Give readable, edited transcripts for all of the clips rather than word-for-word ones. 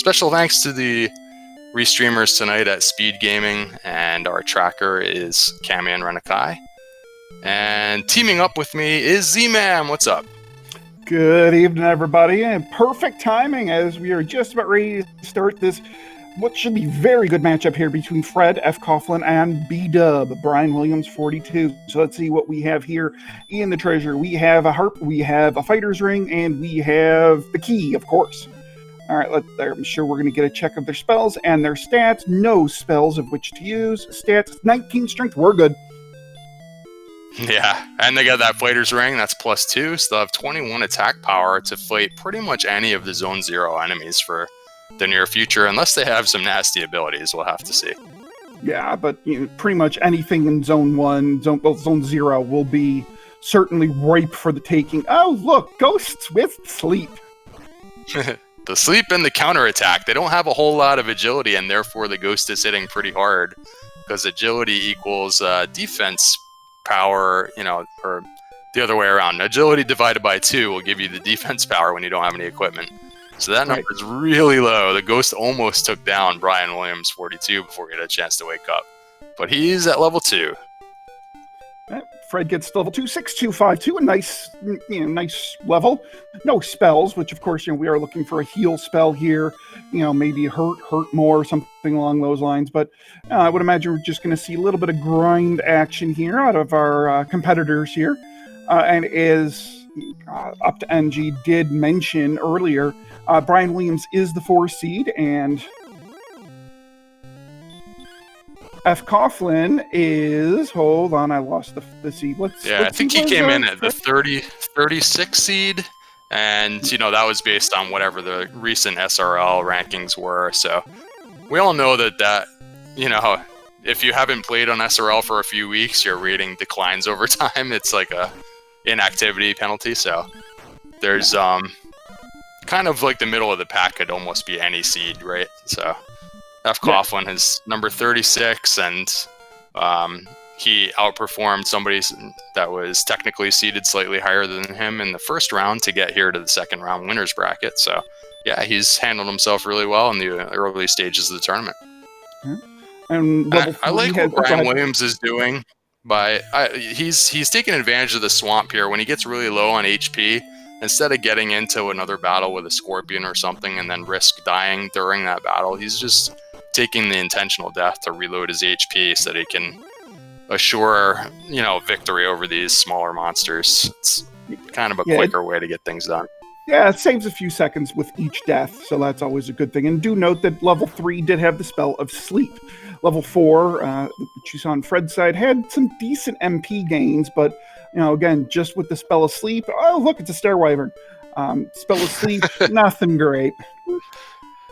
Special thanks to the restreamers tonight at SpeedGaming, and our tracker is Kamian Renakai. And teaming up with me is Z-Man. What's up? Good evening, everybody, and perfect timing as we are just about ready to start this, what should be very good matchup here between Fred, fcoughlin, and B-Dub, brianwilliams42. So let's see what we have here in the treasure. We have a harp, we have a fighter's ring, and we have the key, of course. All right, I'm sure we're going to get a check of their spells and their stats. No spells of which to use. Stats, 19 strength, we're good. Yeah, and they got that fighter's ring, that's +2, so they'll have 21 attack power to fight pretty much any of the Zone 0 enemies for the near future, unless they have some nasty abilities, we'll have to see. Yeah, but pretty much anything in Zone 1, Zone 0 will be certainly ripe for the taking. Oh, look, ghosts with sleep. The sleep and the counterattack, they don't have a whole lot of agility, and therefore the ghost is hitting pretty hard, because agility equals defense power, or the other way around. Agility divided by 2 will give you the defense power when you don't have any equipment. So that number is really low. The ghost almost took down brianwilliams42 before he had a chance to wake up. But he's at level 2. Fred gets to level 2, 6252, a nice level. No spells, which of course, we are looking for a heal spell here. Maybe hurt more, something along those lines. But I would imagine we're just going to see a little bit of grind action here out of our competitors here. And as Up to NG did mention earlier, Brian Williams is the 4 seed, and fcoughlin is, hold on, I lost the seed. I think he came in at the 36 seed, and that was based on whatever the recent SRL rankings were. So we all know that if you haven't played on SRL for a few weeks, your rating declines over time. It's like a inactivity penalty. So there's kind of like the middle of the pack could almost be any seed, right? So fcoughlin is number 36, and he outperformed somebody that was technically seeded slightly higher than him in the first round to get here to the second round winners bracket. So yeah, he's handled himself really well in the early stages of the tournament. And I like what Brian Williams is doing. He's taking advantage of the swamp here when he gets really low on HP. Instead of getting into another battle with a scorpion or something and then risk dying during that battle, he's just taking the intentional death to reload his HP so that he can assure, victory over these smaller monsters. It's kind of a quicker way to get things done. Yeah, it saves a few seconds with each death, so that's always a good thing. And do note that level 3 did have the spell of sleep. Level 4, which you saw on Fred's side, had some decent MP gains, but again, just with the spell of sleep, oh, look, it's a stair wyvern. Spell of sleep, nothing great.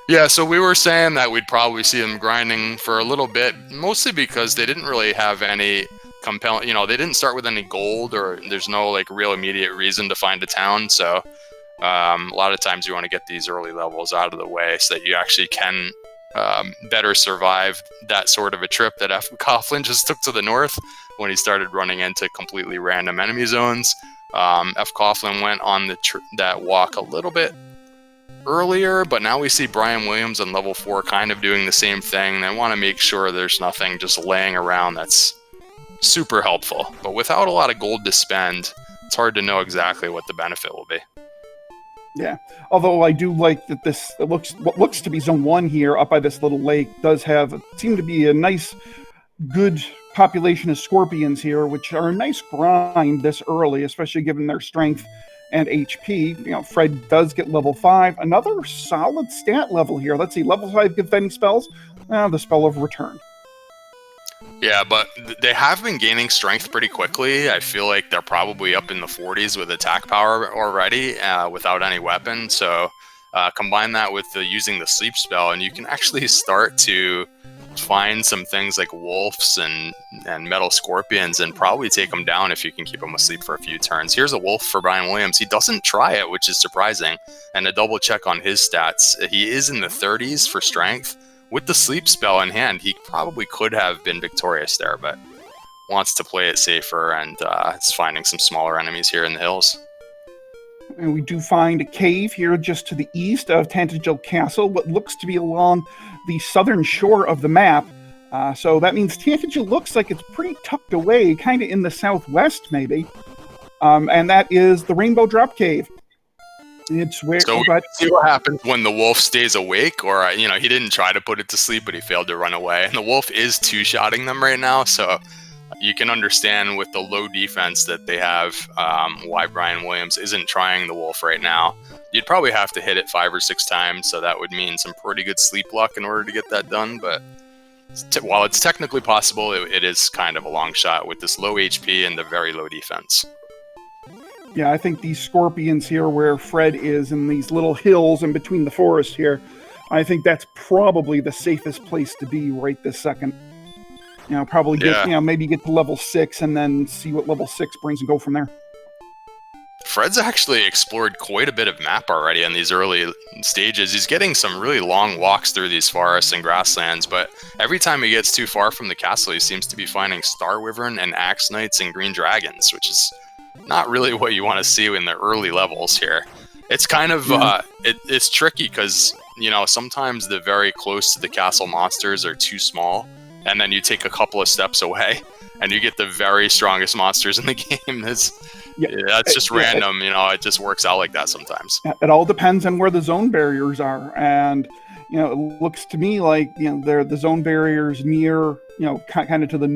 Yeah, so we were saying that we'd probably see them grinding for a little bit, mostly because they didn't really have any compelling, they didn't start with any gold, or there's no real immediate reason to find a town. So a lot of times you want to get these early levels out of the way so that you actually can better survive that sort of a trip that fcoughlin just took to the north when he started running into completely random enemy zones. fcoughlin went on that walk a little bit earlier, but now we see Brian Williams on level 4 kind of doing the same thing. They want to make sure there's nothing just laying around that's super helpful. But without a lot of gold to spend, it's hard to know exactly what the benefit will be. Yeah, although I do like that what looks to be Zone 1 here up by this little lake does seem to be a nice, good population of scorpions here, which are a nice grind this early, especially given their strength and HP. Fred does get level 5. Another solid stat level here. Let's see, level 5 gives any spells? The spell of return. Yeah, but they have been gaining strength pretty quickly. I feel like they're probably up in the 40s with attack power already without any weapon. So combine that with using the sleep spell, and you can actually start to find some things like wolves and metal scorpions and probably take them down if you can keep them asleep for a few turns. Here's a wolf for Brian Williams. He doesn't try it, which is surprising. And a double check on his stats, he is in the 30s for strength. With the sleep spell in hand, he probably could have been victorious there, but wants to play it safer and is finding some smaller enemies here in the hills. And we do find a cave here just to the east of Tantagel Castle, what looks to be along the southern shore of the map. So that means Tantagel looks like it's pretty tucked away, kind of in the southwest, maybe. And that is the Rainbow Drop Cave. It's where. So we see what happens when the wolf stays awake, or he didn't try to put it to sleep, but he failed to run away. And the wolf is two-shotting them right now, so you can understand with the low defense that they have why Brian Williams isn't trying the wolf right now. You'd probably have to hit it 5 or 6 times, so that would mean some pretty good sleep luck in order to get that done. But while it's technically possible, it is kind of a long shot with this low HP and the very low defense. Yeah, I think these scorpions here where Fred is in these little hills in between the forest here, I think that's probably the safest place to be right this second. Probably get, maybe get to level 6 and then see what level 6 brings and go from there. Fred's actually explored quite a bit of map already in these early stages. He's getting some really long walks through these forests and grasslands, but every time he gets too far from the castle, he seems to be finding Star Wyvern and Axe Knights and Green Dragons, which is not really what you want to see in the early levels here. It's kind of, it's tricky because, sometimes the very close to the castle monsters are too small, and then you take a couple of steps away, and you get the very strongest monsters in the game. That's just random, it just works out like that sometimes. It all depends on where the zone barriers are, and, it looks to me like, they're the zone barriers near, kind of to the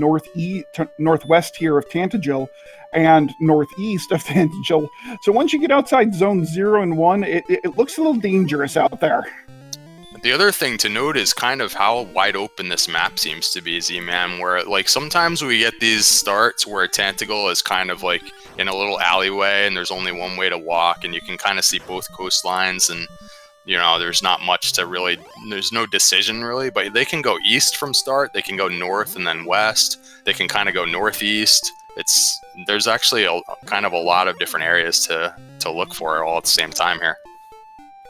northwest here of Tantagel, and northeast of Tantagel. So once you get outside zone 0 and 1, it looks a little dangerous out there. The other thing to note is kind of how wide open this map seems to be, Z-Man, where sometimes we get these starts where Tantagel is kind of like in a little alleyway and there's only one way to walk and you can kind of see both coastlines and there's not much to really, there's no decision really, but they can go east from start, they can go north and then west, they can kind of go northeast. There's actually a kind of a lot of different areas to look for all at the same time here.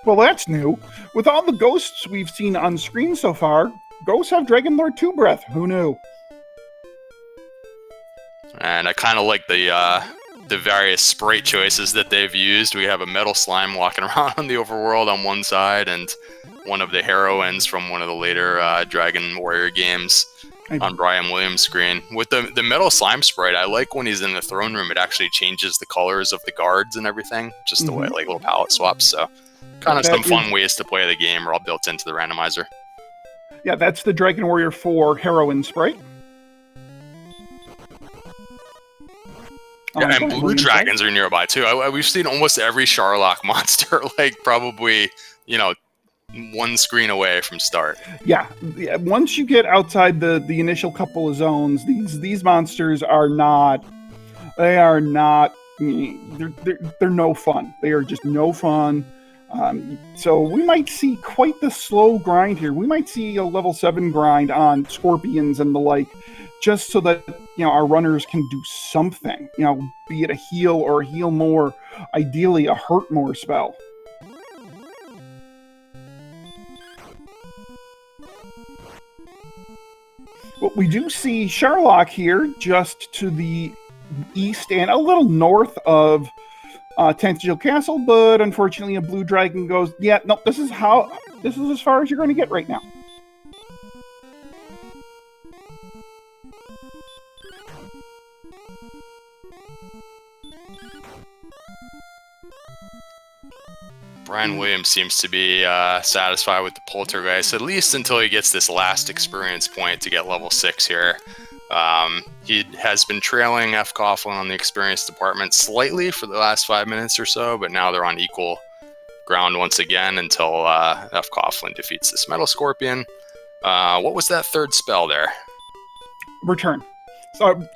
Well, that's new. With all the ghosts we've seen on screen so far, ghosts have Dragon Lord 2 breath. Who knew? And I kind of like the various sprite choices that they've used. We have a metal slime walking around on the overworld on one side, and one of the heroines from one of the later Dragon Warrior games on Brian Williams' screen. With the metal slime sprite, I like when he's in the throne room, it actually changes the colors of the guards and everything, just the way, like little palette swaps. So kind of some fun ways to play the game are all built into the randomizer. Yeah, that's the Dragon Warrior 4 heroine sprite. Yeah, and blue dragons are nearby too. We've seen almost every Sharlock monster, probably, one screen away from start. Yeah. Once you get outside the initial couple of zones, these monsters are not. They're no fun. They are just no fun. So we might see quite the slow grind here. We might see a level 7 grind on scorpions and the like, just so that our runners can do something. Be it a heal or a heal more, ideally a hurt more spell. Well, we do see Sharlock here, just to the east and a little north of Tantagel Castle, but unfortunately a blue dragon goes, yeah, no, this is as far as you're going to get right now. Brian Williams seems to be satisfied with the Poltergeist, at least until he gets this last experience point to get level 6 here. He has been trailing fcoughlin on the experience department slightly for the last 5 minutes or so, but now they're on equal ground once again until fcoughlin defeats this Metal Scorpion. What was that third spell there? Return.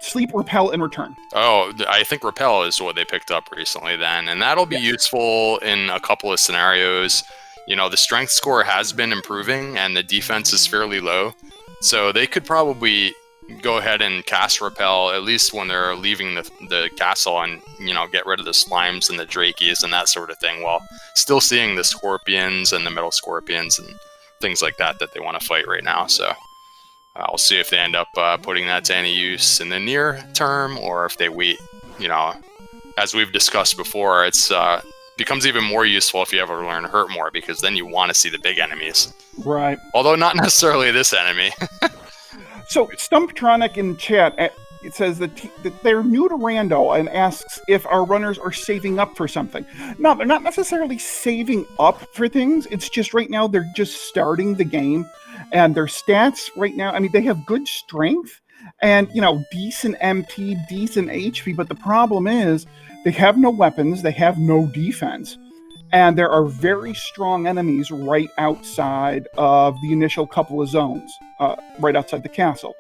Sleep, repel, and return. Oh, I think repel is what they picked up recently then, and that'll be useful in a couple of scenarios. The strength score has been improving, and the defense is fairly low, so they could probably go ahead and cast repel, at least when they're leaving the castle, and get rid of the slimes and the drakies and that sort of thing, while still seeing the scorpions and the metal scorpions and things like that they want to fight right now. So I'll see if they end up putting that to any use in the near term, or if they wait. As we've discussed before, it's becomes even more useful if you ever learn Hurt More, because then you want to see the big enemies. Right. Although not necessarily this enemy. So Stumptronic in chat, it says that they're new to Rando and asks if our runners are saving up for something. No, they're not necessarily saving up for things. It's just right now they're just starting the game, and their stats right now, I mean, they have good strength and, you know, decent MP, decent HP, but the problem is they have no weapons, they have no defense, and there are very strong enemies right outside of the initial couple of zones, right outside the castle.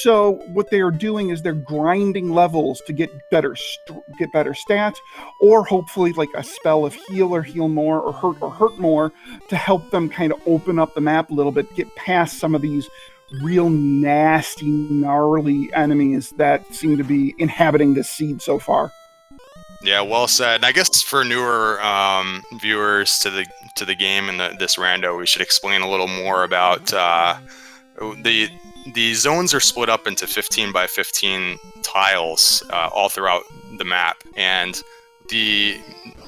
So what they are doing is they're grinding levels to get better stats, or hopefully like a spell of heal or heal more, or hurt more, to help them kind of open up the map a little bit, get past some of these real nasty, gnarly enemies that seem to be inhabiting this seed so far. Yeah, well said. And I guess for newer viewers to the game and this rando, we should explain a little more about the zones are split up into 15 by 15 tiles all throughout the map, and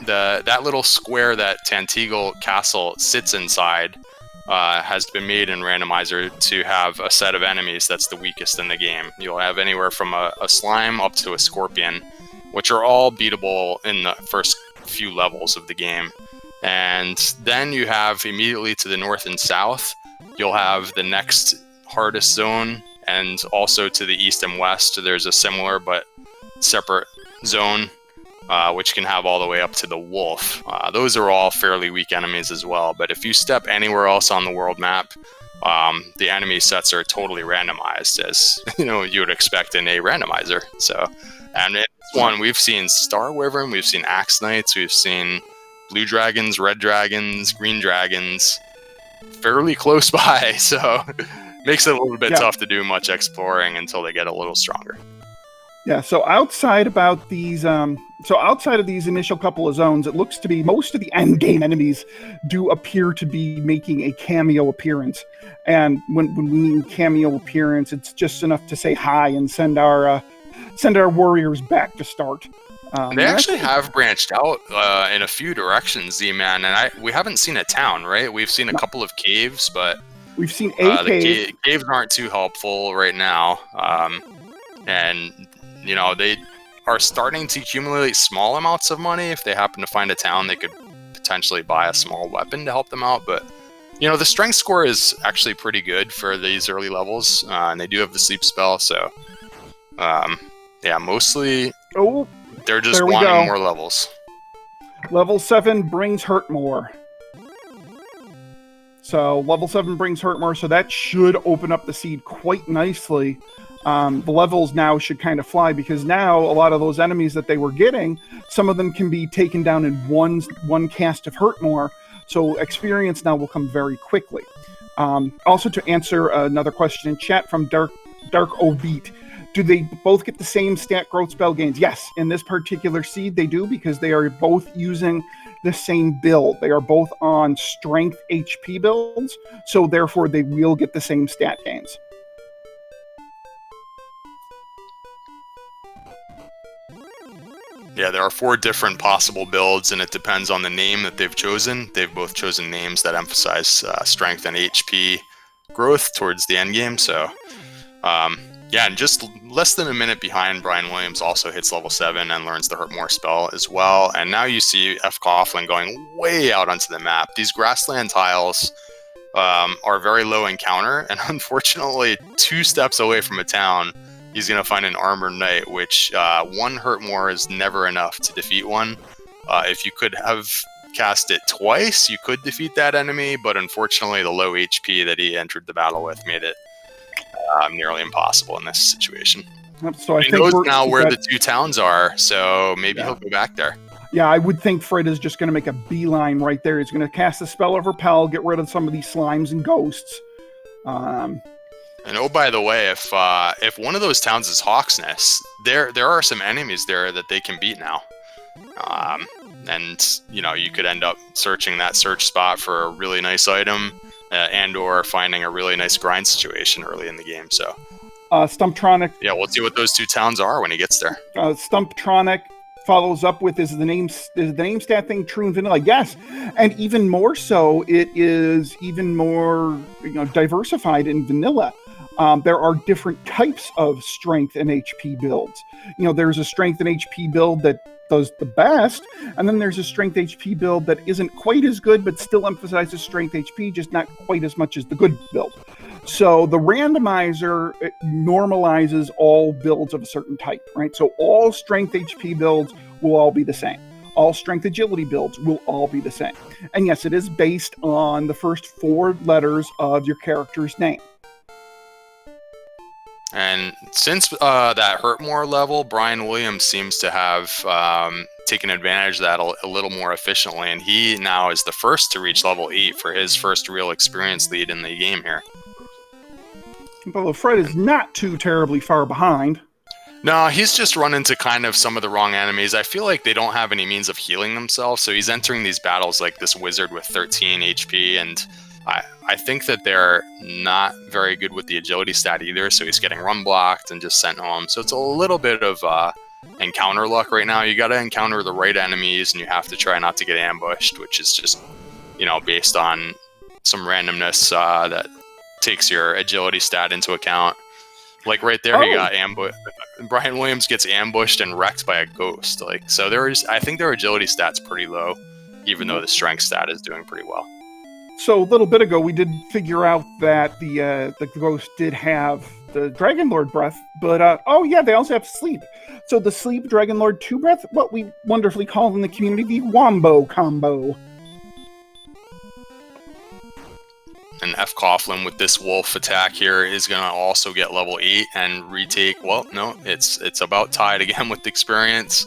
that little square that Tantegel Castle sits inside has been made in Randomizer to have a set of enemies that's the weakest in the game. You'll have anywhere from a slime up to a scorpion, which are all beatable in the first few levels of the game. And then you have immediately to the north and south, you'll have the next hardest zone, and also to the east and west there's a similar but separate zone, which can have all the way up to the wolf. Those are all fairly weak enemies as well, but if you step anywhere else on the world map, the enemy sets are totally randomized, as you would expect in a randomizer. So, and in this one we've seen Star Wyvern, we've seen Axe Knights, we've seen blue dragons, red dragons, green dragons fairly close by, so makes it a little bit tough to do much exploring until they get a little stronger. Yeah, so outside of these initial couple of zones, it looks to be most of the end game enemies do appear to be making a cameo appearance. And when we mean cameo appearance, it's just enough to say hi and send our warriors back to start. They actually have branched out in a few directions, Z-Man, and we haven't seen a town, right? We've seen a couple of caves, but we've seen a cave. The caves aren't too helpful right now, and they are starting to accumulate small amounts of money. If they happen to find a town, they could potentially buy a small weapon to help them out. But the strength score is actually pretty good for these early levels, and they do have the sleep spell. So, mostly they're just wanting more levels. Level 7 brings hurt more. So level 7 brings hurt more, so that should open up the seed quite nicely. The levels now should kind of fly, because now a lot of those enemies that they were getting, some of them can be taken down in one cast of hurt more. So experience now will come very quickly. Also, to answer another question in chat from Dark Obeat, do they both get the same stat growth spell gains? Yes, in this particular seed they do, because they are both using the same build. They are both on strength HP builds, so therefore they will get the same stat gains. Yeah, there are 4 different possible builds, and it depends on the name that they've chosen. They've both chosen names that emphasize strength and HP growth towards the end game. So, and just less than a minute behind, Brian Williams also hits level 7 and learns the Hurt More spell as well. And now you see fcoughlin going way out onto the map. These grassland tiles are very low encounter, and unfortunately, 2 steps away from a town, he's going to find an armored knight, which 1 hurt more is never enough to defeat one. If you could have cast it twice, you could defeat that enemy, but unfortunately the low HP that he entered the battle with made it nearly impossible in this situation. So he knows now where the 2 towns are, so maybe he'll go back there. Yeah, I would think Fred is just going to make a beeline right there. He's going to cast the spell of Repel, get rid of some of these slimes and ghosts. And by the way, if one of those towns is Hawksnest, there are some enemies there that they can beat now. And you could end up searching that search spot for a really nice item, and or finding a really nice grind situation early in the game. So Stumptronic. Yeah, we'll see what those 2 towns are when he gets there. Stumptronic follows up with, is the name stat thing true in vanilla? Yes, and even more so, it is even more diversified in vanilla. There are different types of strength and HP builds. There's a strength and HP build that does the best, and then there's a strength HP build that isn't quite as good, but still emphasizes strength HP, just not quite as much as the good build. So the randomizer normalizes all builds of a certain type, right? So all strength HP builds will all be the same. All strength agility builds will all be the same. And yes, it is based on the first 4 letters of your character's name. And since that hurt more level, Brian Williams seems to have taken advantage of that a little more efficiently, and he now is the first to reach level 8 for his first real experience lead in the game here. Although Fred is not too terribly far behind. No, he's just run into kind of some of the wrong enemies. I feel like they don't have any means of healing themselves, so he's entering these battles like this wizard with 13 HP, and I think that they're not very good with the agility stat either, so he's getting run blocked and just sent home. So it's a little bit of encounter luck right now. You got to encounter the right enemies, and you have to try not to get ambushed, which is just, based on some randomness that takes your agility stat into account. Like right there, he got ambushed. Brian Williams gets ambushed and wrecked by a ghost. So I think their agility stat's pretty low, even though the strength stat is doing pretty well. So a little bit ago, we did figure out that the ghost did have the Dragon Lord breath, but they also have sleep. So the sleep Dragon Lord 2 breath, what we wonderfully call in the community the Wombo combo. And fcoughlin with this wolf attack here is going to also get level 8 and retake. Well, no, it's about tied again with experience.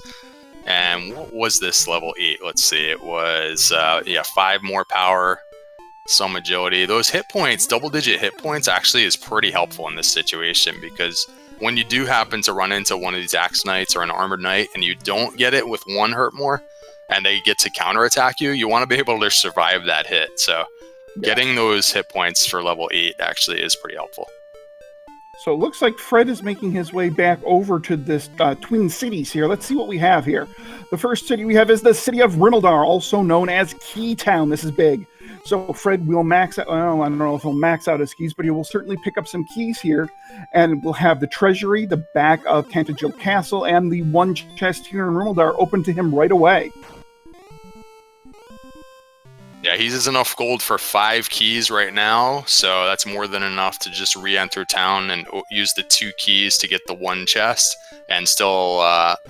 And what was this level 8? Let's see. It was 5 more power. Some agility. Those hit points, double-digit hit points, actually is pretty helpful in this situation, because when you do happen to run into one of these Axe Knights or an Armored Knight and you don't get it with 1 hurt more and they get to counterattack you, you want to be able to survive that hit. So getting those hit points for level 8 actually is pretty helpful. So it looks like Fred is making his way back over to this Twin Cities here. Let's see what we have here. The first city we have is the city of Rimildar, also known as Keytown. This is big. So Fred will max out, well, I don't know if he'll max out his keys, but he will certainly pick up some keys here. And we'll have the treasury, the back of Tantagil Castle, and the one chest here in Rimildar open to him right away. Yeah, he has enough gold for 5 keys right now, so that's more than enough to just re-enter town and use the 2 keys to get the 1 chest, and still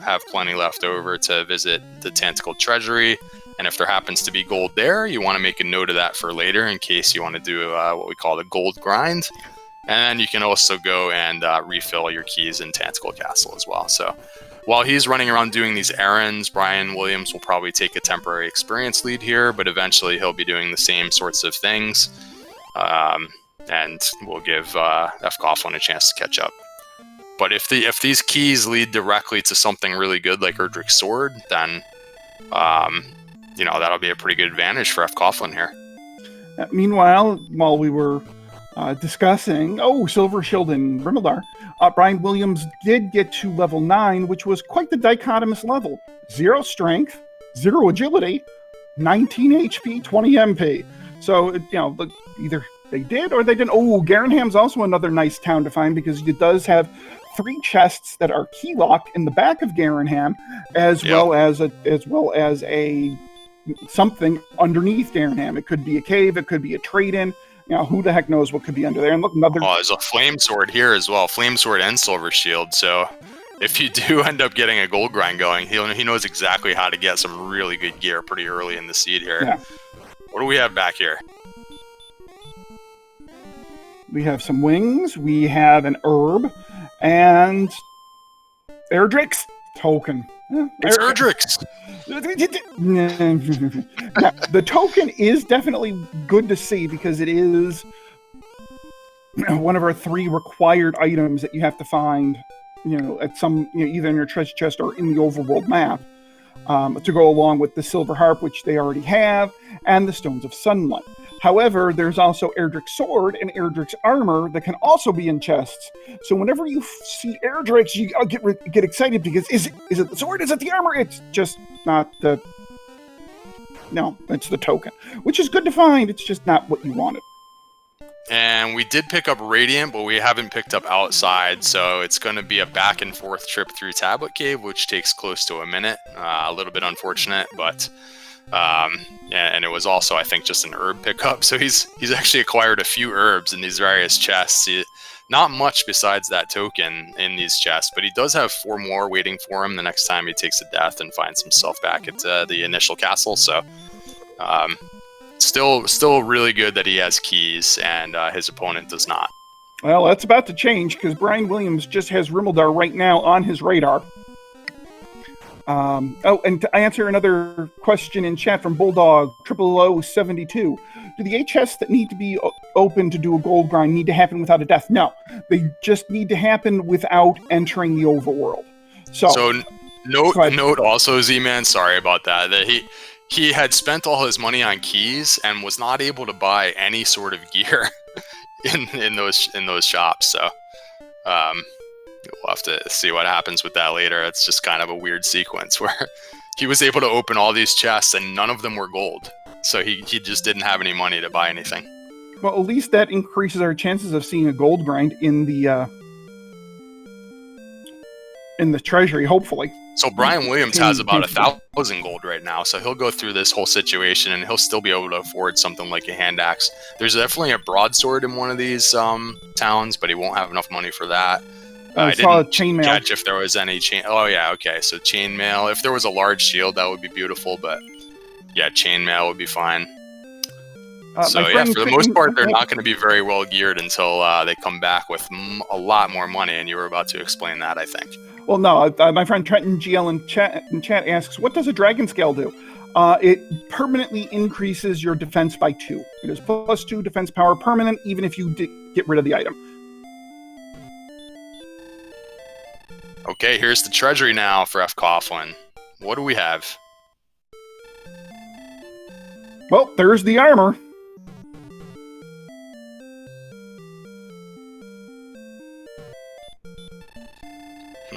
have plenty left over to visit the Tentacle Treasury. And if there happens to be gold there, you want to make a note of that for later in case you want to do what we call the gold grind. And you can also go and refill your keys in Tentacle Castle as well. So while he's running around doing these errands, Brian Williams will probably take a temporary experience lead here, but eventually he'll be doing the same sorts of things. And we'll give fcoughlin a chance to catch up. But if these keys lead directly to something really good like Erdrick's Sword, then that'll be a pretty good advantage for fcoughlin here. Meanwhile, while we were discussing Silver Shield in Rimildar, Brian Williams did get to level 9, which was quite the dichotomous level. 0 strength, 0 agility, 19 HP, 20 MP. So, either they did or they didn't. Garenham's also another nice town to find, because it does have 3 chests that are key locked in the back of Garenham, as well as a something underneath Garenham. It could be a cave, it could be a trade-in. Who the heck knows what could be under there? And look, there's a flame sword here as well, flame sword and silver shield. So if you do end up getting a gold grind going, he knows exactly how to get some really good gear pretty early in the seed here. Yeah. What do we have back here? We have some wings, we have an herb, and Erdrick's token. It's Erdrick's. Now, the token is definitely good to see, because it is one of our 3 required items that you have to find, at some, either in your treasure chest or in the overworld map, to go along with the silver harp, which they already have, and the stones of sunlight. However, there's also Erdrick's sword and Erdrick's armor that can also be in chests. So whenever you see Erdrick's, you get excited because is it the sword? Is it the armor? It's just not the... No, it's the token, which is good to find. It's just not what you wanted. And we did pick up Radiant, but we haven't picked up Outside, so it's going to be a back and forth trip through Tablet Cave, which takes close to a minute. A little bit unfortunate, but and it was also, I think, just an herb pickup. So he's actually acquired a few herbs in these various chests. Not much besides that token in these chests, but he does have 4 more waiting for him the next time he takes a death and finds himself back at the initial castle. So still really good that he has keys and his opponent does not. Well, that's about to change because Brian Williams just has Rimmeldar right now on his radar. And to answer another question in chat from Bulldog 00072, do the 8 chests that need to be open to do a gold grind need to happen without a death? No, they just need to happen without entering the overworld. So note also, Z-Man, sorry about that he had spent all his money on keys and was not able to buy any sort of gear in those shops. So we'll have to see what happens with that later. It's just kind of a weird sequence where he was able to open all these chests and none of them were gold. So he just didn't have any money to buy anything. Well, at least that increases our chances of seeing a gold grind in the treasury, hopefully. So Brian Williams has about 1,000 gold right now, so he'll go through this whole situation and he'll still be able to afford something like a hand axe. There's definitely a broadsword in one of these towns, but he won't have enough money for that. I saw chainmail. Catch if there was any chain. Oh yeah, okay. So chainmail. If there was a large shield, that would be beautiful. But yeah, chainmail would be fine. So yeah, for the most part, they're not going to be very well geared until they come back with a lot more money. And you were about to explain that, I think. Well, no, my friend Trenton GL in chat asks, what does a dragon scale do? It permanently increases your defense by 2. It is +2 defense power permanent, even if you get rid of the item. Okay, here's the treasury now for fcoughlin. What do we have? Well, there's the armor.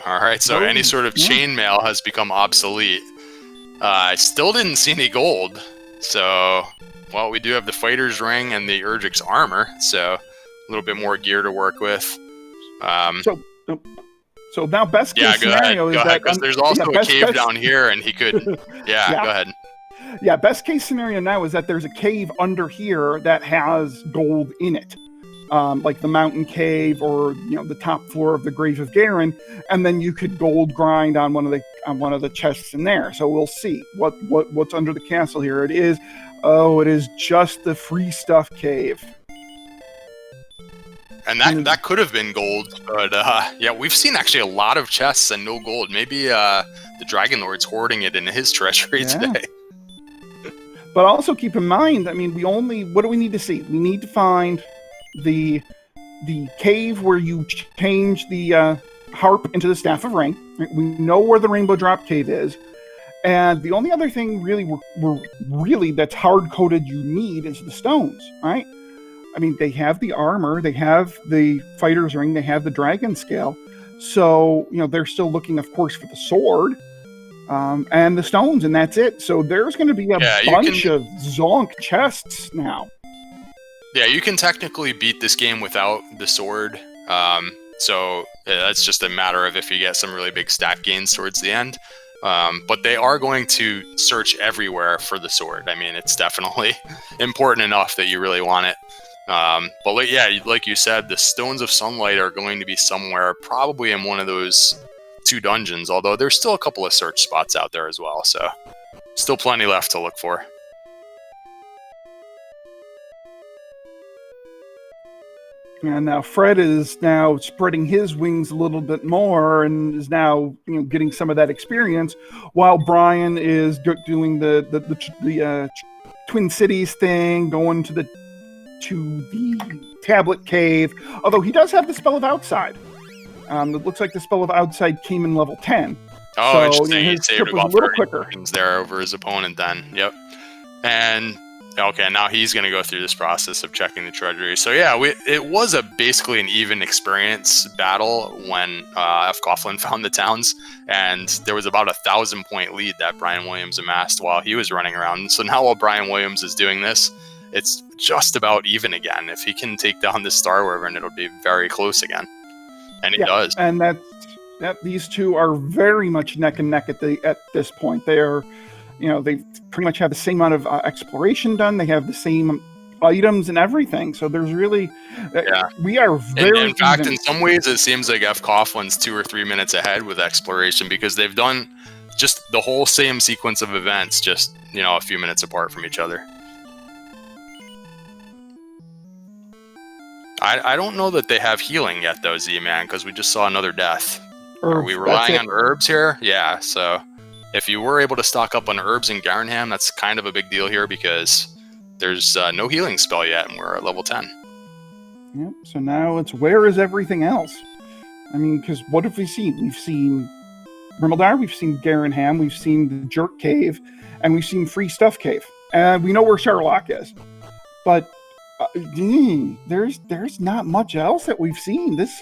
Alright, so any sort of chainmail has become obsolete. I still didn't see any gold. So, well, we do have the fighter's ring and the Erdrick's armor. So, a little bit more gear to work with. So now best case scenario is that... because there's also a cave down here and he could... go ahead. Yeah, best case scenario now is that there's a cave under here that has gold in it. Like the mountain cave or the top floor of the Grave of Garen, and then you could gold grind on one of the chests in there. So we'll see what's under the castle here. It is just the free stuff cave. And that could have been gold, but yeah, we've seen actually a lot of chests and no gold. Maybe the Dragon Lord's hoarding it in his treasury today. But also keep in mind, I mean, what do we need to see? We need to find the cave where you change the harp into the Staff of Rain. We know where the Rainbow Drop Cave is. And the only other thing really that's hard-coded you need is the stones, right? I mean, they have the armor, they have the fighter's ring, they have the dragon scale. So, they're still looking, of course, for the sword and the stones, and that's it. So there's going to be a bunch of zonk chests now. Yeah, you can technically beat this game without the sword. So that's just a matter of if you get some really big stat gains towards the end. But they are going to search everywhere for the sword. I mean, it's definitely important enough that you really want it. But like you said, the Stones of Sunlight are going to be somewhere, probably in one of those 2 dungeons, although there's still a couple of search spots out there as well, so still plenty left to look for. And now Fred is now spreading his wings a little bit more and is now getting some of that experience, while Brian is doing the Twin Cities thing, going to the Tablet Cave. Although he does have the Spell of Outside. It looks like the Spell of Outside came in level 10. Oh, so, interesting. He saved about 30 quicker there over his opponent then. Yep. And Okay, now he's going to go through this process of checking the treasury. So yeah, it was basically an even experience battle when fcoughlin found the towns, and there was about 1,000-point lead that Brian Williams amassed while he was running around. So now while Brian Williams is doing this, it's just about even again. If he can take down this Star Wyvern, it'll be very close again, and he does. And these two are very much neck and neck at this point. They are. They pretty much have the same amount of exploration done. They have the same items and everything. So there's really, we are very. In fact, in some ways, it seems like fcoghlin's 2 or 3 minutes ahead with exploration because they've done just the whole same sequence of events, just a few minutes apart from each other. I don't know that they have healing yet, though, Z-Man, because we just saw another death. Herbs, are we relying on herbs here? Yeah, so. If you were able to stock up on herbs in Garenham, that's kind of a big deal here because there's no healing spell yet, and we're at level 10. Yep, so now it's where is everything else? I mean, because what have we seen? We've seen Rimmildar, we've seen Garenham, we've seen the Jerk Cave, and we've seen Free Stuff Cave. And we know where Sherlock is. But there's not much else that we've seen. This...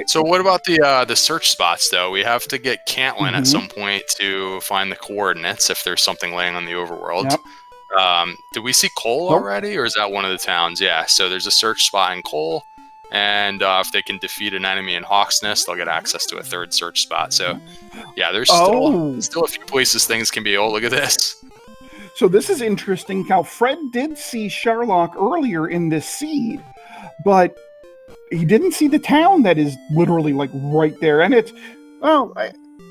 So what about the search spots, though? We have to get Cantlin at some point to find the coordinates if there's something laying on the overworld. Yep. Did we see Cole already, or is that one of the towns? Yeah, so there's a search spot in Cole, and if they can defeat an enemy in Hawksnest, they'll get access to a third search spot. So, yeah, there's still a few places things can be. Oh, look at this. So this is interesting. Now, Fred did see Sherlock earlier in this seed, but he didn't see the town that is literally like right there. And it's,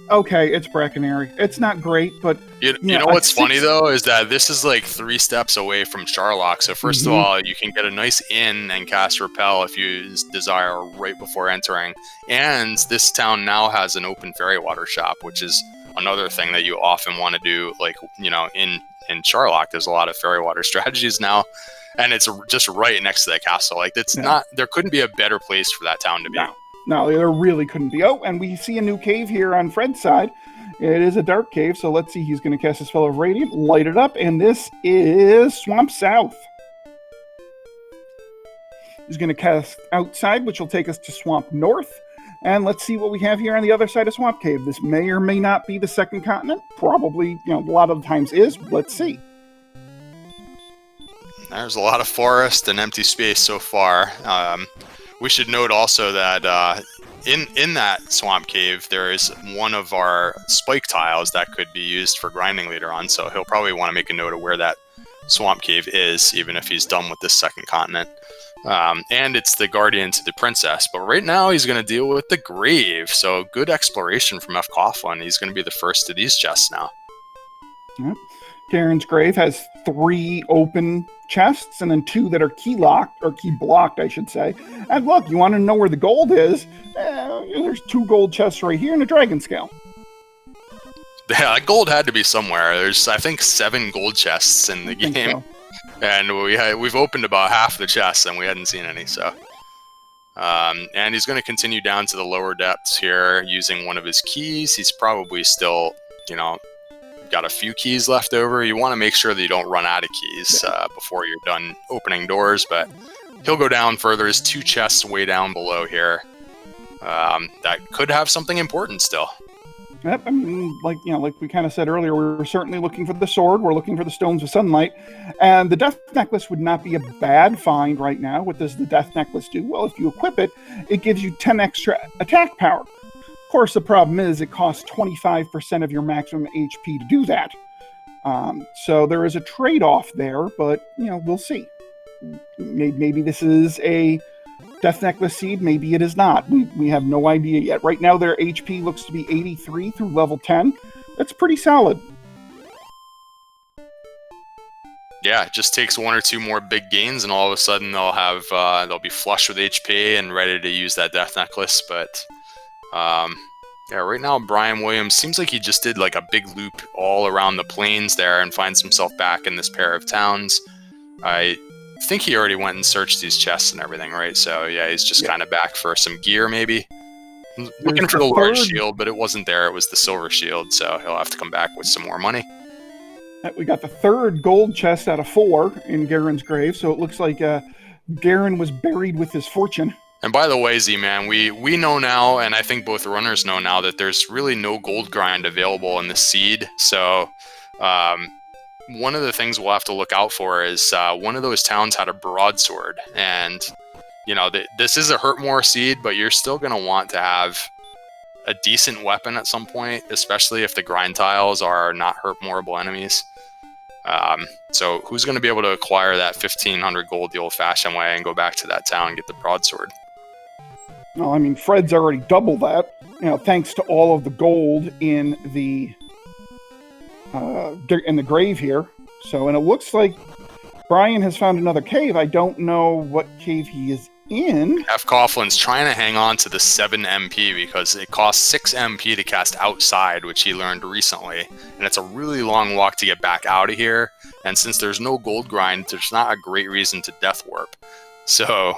okay, it's Brackenary. It's not great, but... You know what's funny, though, is that this is like 3 steps away from Sherlock. So first of all, you can get a nice inn and cast Repel if you desire right before entering. And this town now has an open fairy water shop, which is another thing that you often want to do. Like, in Sherlock, there's a lot of fairy water strategies now. And it's just right next to that castle. Like, it's not... There couldn't be a better place for that town to be. No, there really couldn't be. Oh, and we see a new cave here on Fred's side. It is a dark cave, so let's see. He's going to cast his Spell of Radiant, light it up, and this is Swamp South. He's going to cast Outside, which will take us to Swamp North. And let's see what we have here on the other side of Swamp Cave. This may or may not be the second continent. Probably, a lot of the times is. Let's see. There's a lot of forest and empty space so far. We should note also that in that swamp cave, there is one of our spike tiles that could be used for grinding later on, so he'll probably want to make a note of where that swamp cave is, even if he's done with this second continent. And it's the guardian to the princess, but right now he's going to deal with the grave, so good exploration from fcoughlin. He's going to be the first of these chests now. Yep. Garen's grave has 3 open chests and then 2 that are key locked, or key blocked, I should say. And look, you want to know where the gold is? There's 2 gold chests right here and a dragon scale. Yeah, that gold had to be somewhere. There's, I think, 7 gold chests in the game. So. And we've opened about half the chests and we hadn't seen any, so. And he's going to continue down to the lower depths here using one of his keys. He's probably still, got a few keys left over. You want to make sure that you don't run out of keys before you're done opening doors, but he'll go down further. There's 2 chests way down below here that could have something important still. Yep, I mean, like we kind of said earlier, we're certainly looking for the sword. We're looking for the stones of sunlight, and the death necklace would not be a bad find right now. What does the death necklace do? Well, if you equip it, it gives you 10 extra attack power. Of course, the problem is it costs 25% of your maximum HP to do that. So there is a trade-off there, but, we'll see. Maybe this is a Death Necklace seed, maybe it is not. We have no idea yet. Right now, their HP looks to be 83 through level 10. That's pretty solid. Yeah, it just takes 1 or 2 more big gains, and all of a sudden they'll be flush with HP and ready to use that Death Necklace, but... yeah, right now Brian Williams seems like he just did like a big loop all around the plains there and finds himself back in this pair of towns. I think he already went and searched these chests and everything, right? So yeah, he's just kind of back for some gear maybe. Looking for the large shield, but it wasn't there. It was the silver shield, so he'll have to come back with some more money. We got the third gold chest out of 4 in Garen's grave, so it looks like Garen was buried with his fortune. And by the way, Z-Man, we know now, and I think both runners know now, that there's really no gold grind available in the seed. So one of the things we'll have to look out for is one of those towns had a broadsword. And, you know, this is a hurt more seed, but you're still going to want to have a decent weapon at some point, especially if the grind tiles are not hurt moreable enemies. So who's going to be able to acquire that 1,500 gold the old-fashioned way and go back to that town and get the broadsword? Well, I mean, Fred's already doubled that, you know, thanks to all of the gold in the grave here. So, and it looks like Brian has found another cave. I don't know what cave he is in. fcoughlин's trying to hang on to the 7 MP because it costs 6 MP to cast outside, which he learned recently. And it's a really long walk to get back out of here. And since there's no gold grind, there's not a great reason to death warp. So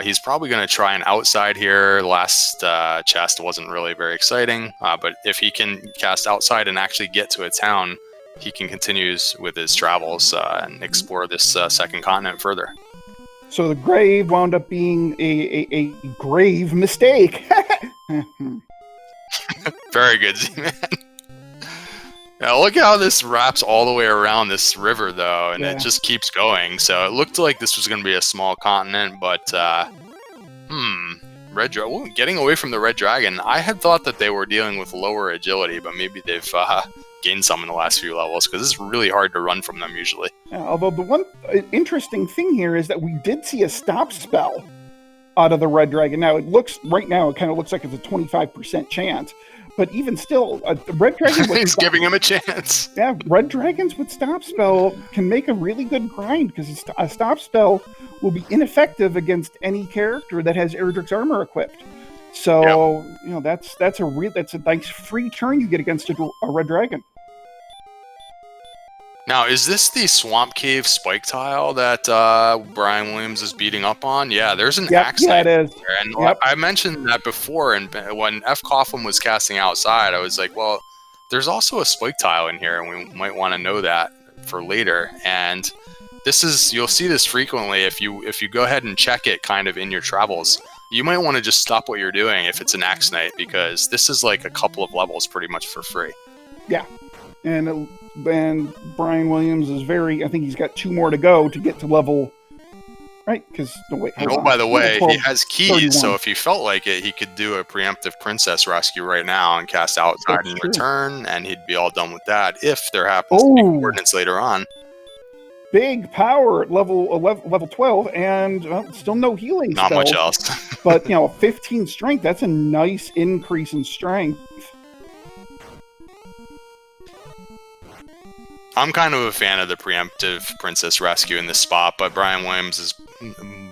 he's probably going to try an outside here. The last chest wasn't really very exciting. But if he can cast outside and actually get to a town, he can continue with his travels and explore this second continent further. So the grave wound up being a grave mistake. Very good, Z-Man. Now look how this wraps all the way around this river, though, and it just keeps going. So it looked like this was going to be a small continent, but getting away from the red dragon. I had thought that they were dealing with lower agility, but maybe they've gained some in the last few levels, because it's really hard to run from them usually. Although the one interesting thing here is that we did see a stop spell out of the red dragon. Now it kind of looks like it's a 25% chance. But even still, the red dragon... He's giving him a chance. Yeah, red dragons with stop spell can make a really good grind, because a stop spell will be ineffective against any character that has Erdrick's armor equipped. So, you know, that's a nice free turn you get against a red dragon. Now, is this the Swamp Cave spike tile that Brian Williams is beating up on? Yeah, there's an axe knife it is. there. And I mentioned that before, and when fcoughlin was casting outside, I was like, well, there's also a spike tile in here, and we might want to know that for later. And you'll see this frequently if you go ahead and check it kind of in your travels. You might want to just stop what you're doing if it's an axe knight, because this is like a couple of levels pretty much for free. Yeah, and Brian Williams is I think he's got 2 more to go to get to level, right? Because, by the way, he has keys, 31. So if he felt like it, he could do a preemptive princess rescue right now and cast outside and return, and he'd be all done with that if there happens to be coordinates later on. Big power at level 12, and still no healing Not spells. Much else. But, 15 strength, that's a nice increase in strength. I'm kind of a fan of the preemptive princess rescue in this spot, but Brian Williams is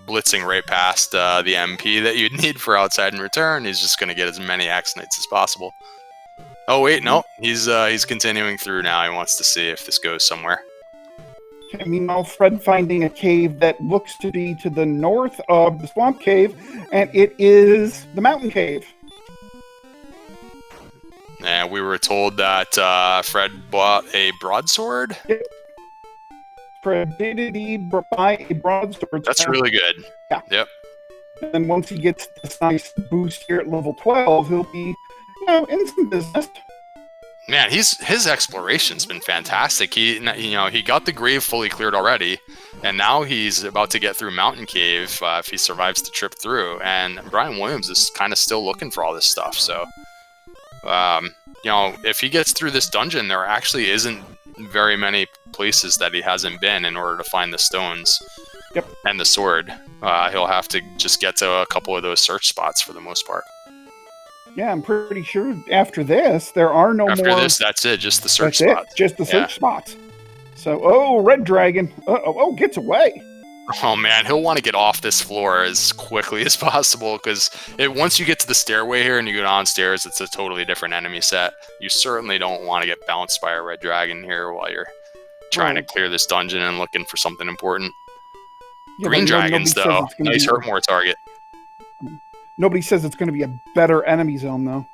blitzing right past the MP that you'd need for outside and return. He's just going to get as many axe knights as possible. Oh wait, no, he's continuing through now. He wants to see if this goes somewhere. Meanwhile, Fred finding a cave that looks to be to the north of the swamp cave, and it is the mountain cave. And we were told that Fred bought a broadsword. Yep. Fred did indeed buy a broadsword. That's really good. Yeah. Yep. And once he gets this nice boost here at level 12, he'll be, in some business. Man, his exploration's been fantastic. He got the grave fully cleared already, and now he's about to get through Mountain Cave if he survives the trip through. And Brian Williams is kind of still looking for all this stuff. So, if he gets through this dungeon, there actually isn't very many places that he hasn't been in order to find the stones and the sword. He'll have to just get to a couple of those search spots for the most part. Yeah, I'm pretty sure after this, there are no more... After this, that's it. Just the search spots. Just the search spots. So, red dragon. Gets away. Oh, man. He'll want to get off this floor as quickly as possible, because once you get to the stairway here and you go downstairs, it's a totally different enemy set. You certainly don't want to get bounced by a red dragon here while you're trying to clear this dungeon and looking for something important. Yeah, green dragons, though. Nice hurt more target. Nobody says it's going to be a better enemy zone, though.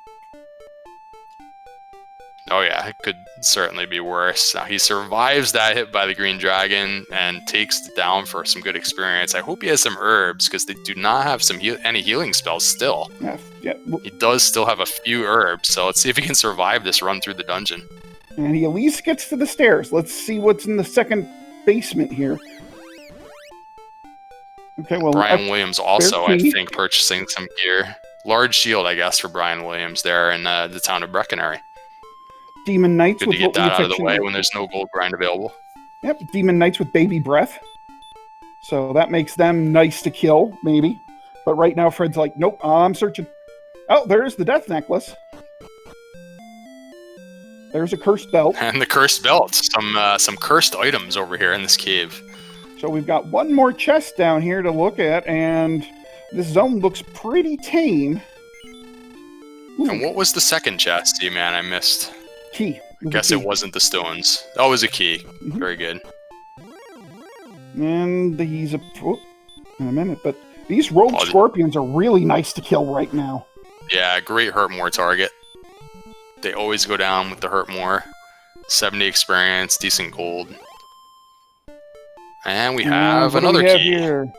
Oh yeah, it could certainly be worse. Now he survives that hit by the green dragon and takes it down for some good experience. I hope he has some herbs because they do not have any healing spells still. Yeah. He does still have a few herbs, so let's see if he can survive this run through the dungeon. And he at least gets to the stairs. Let's see what's in the second basement here. Okay, well, Brian Williams also, I think, purchasing some gear. Large shield, I guess, for Brian Williams there in the town of Breckenary. Demon Knights. Good to get that out of the way when there's no gold grind available. Yep, Demon Knights with baby breath. So that makes them nice to kill, maybe. But right now, Fred's like, nope, I'm searching. Oh, there's the death necklace. There's a cursed belt. And the cursed belt. Some cursed items over here in this cave. So we've got one more chest down here to look at, and this zone looks pretty tame. Ooh. And what was the second chest, man? I missed. Key. I guess it wasn't the stones. Oh, it was a key. Mm-hmm. Very good. And he's in a minute, but these rogue scorpions are really nice to kill right now. Yeah, great hurt more target. They always go down with the hurt more. 70 experience, decent gold. And we have another key. Here?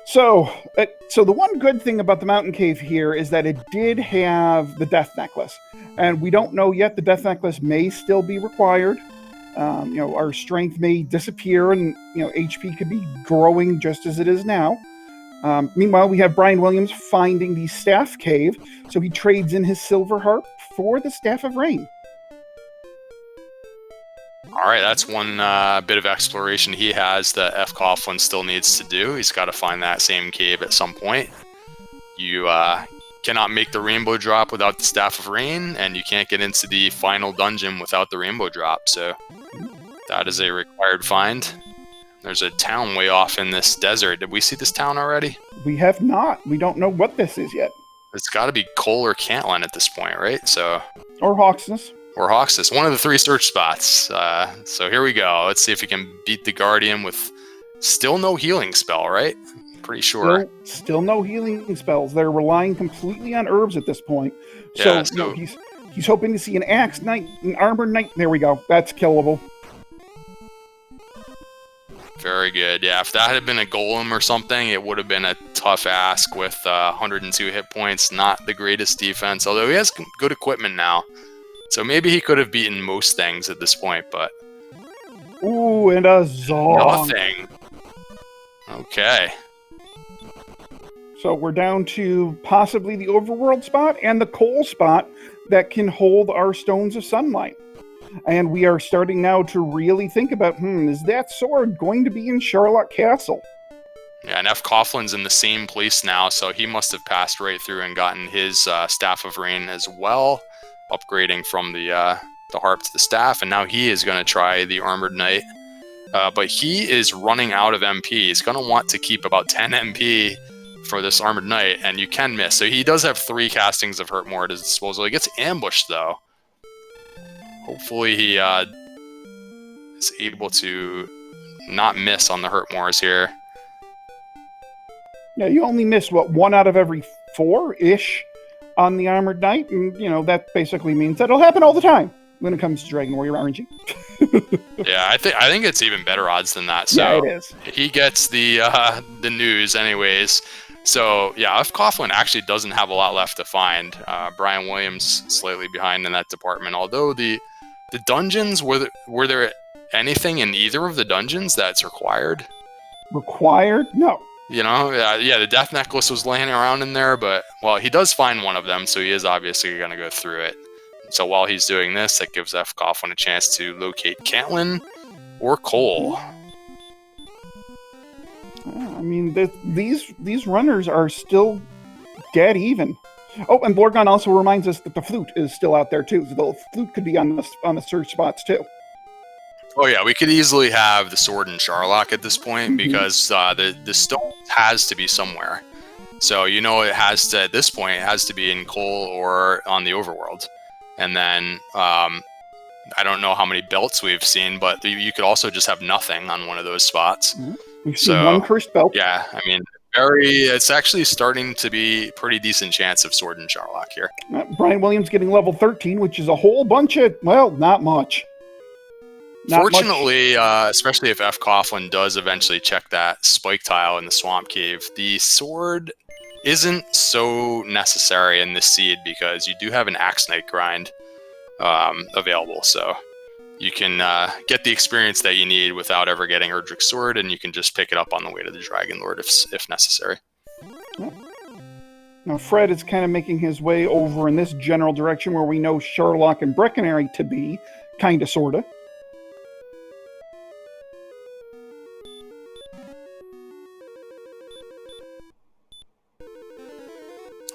So the one good thing about the mountain cave here is that it did have the death necklace. And we don't know yet. The death necklace may still be required. Our strength may disappear and, HP could be growing just as it is now. Meanwhile, we have Brian Williams finding the staff cave. So he trades in his silver harp for the staff of rain. All right, that's one bit of exploration he has that fcoughlin still needs to do. He's got to find that same cave at some point. You cannot make the rainbow drop without the Staff of Rain, and you can't get into the final dungeon without the rainbow drop, so that is a required find. There's a town way off in this desert. Did we see this town already? We have not. We don't know what this is yet. It's got to be Cole or Cantlin at this point, right? Or Hawksness. Or Hawksness, one of the 3 search spots. So here we go. Let's see if we can beat the Guardian with still no healing spell, right? Pretty sure. Still no healing spells. They're relying completely on herbs at this point. Yeah, so he's hoping to see an Axe Knight, an Armored Knight. There we go. That's killable. Very good. Yeah, if that had been a Golem or something, it would have been a tough ask with 102 hit points. Not the greatest defense, although he has good equipment now. So maybe he could have beaten most things at this point, but... Ooh, and a Zong. Nothing. Okay. So we're down to possibly the overworld spot and the coal spot that can hold our stones of sunlight. And we are starting now to really think about, is that sword going to be in Charlotte Castle? Yeah, and fcoghlin's in the same place now, so he must have passed right through and gotten his Staff of Rain as well, upgrading from the harp to the staff, and now he is going to try the Armored Knight. But he is running out of MP. He's going to want to keep about 10 MP for this Armored Knight, and you can miss. So he does have 3 castings of Hurt More at his disposal. He gets ambushed, though. Hopefully he is able to not miss on the Hurt Mores here. Yeah, you only miss, 1 out of every 4-ish on the Armored Knight, and, that basically means that'll happen all the time when it comes to Dragon Warrior RNG. Yeah, I think it's even better odds than that. So yeah, it is. He gets the news anyways. So yeah, fcoughlin actually doesn't have a lot left to find. Brian Williams slightly behind in that department. Although the dungeons, were there anything in either of the dungeons that's required? Required? No. Yeah, the death necklace was laying around in there, but, well, he does find one of them, so he is obviously going to go through it. So while he's doing this, that gives fcoughlin a chance to locate Cantlin or Cole. I mean, these runners are still dead even. Oh, and Borgon also reminds us that the flute is still out there, too. So the flute could be on the search spots, too. Oh yeah, we could easily have the sword in Charlock at this point, because the stone has to be somewhere. So it has to, at this point, it has to be in Cole or on the overworld. And then I don't know how many belts we've seen, but you could also just have nothing on one of those spots. We've seen 1 cursed belt. Yeah, I mean, It's actually starting to be pretty decent chance of Sword and Charlock here. Brian Williams getting level 13, which is a whole bunch of, well, not much. Fortunately, especially if F. Coughlin does eventually check that spike tile in the Swamp Cave, the sword isn't so necessary in this seed because you do have an Axe Knight grind available, so you can get the experience that you need without ever getting Erdrick's Sword, and you can just pick it up on the way to the Dragon Lord if necessary. Now, Fred is kind of making his way over in this general direction where we know Charlock and Breckenary to be, kind of, sort of.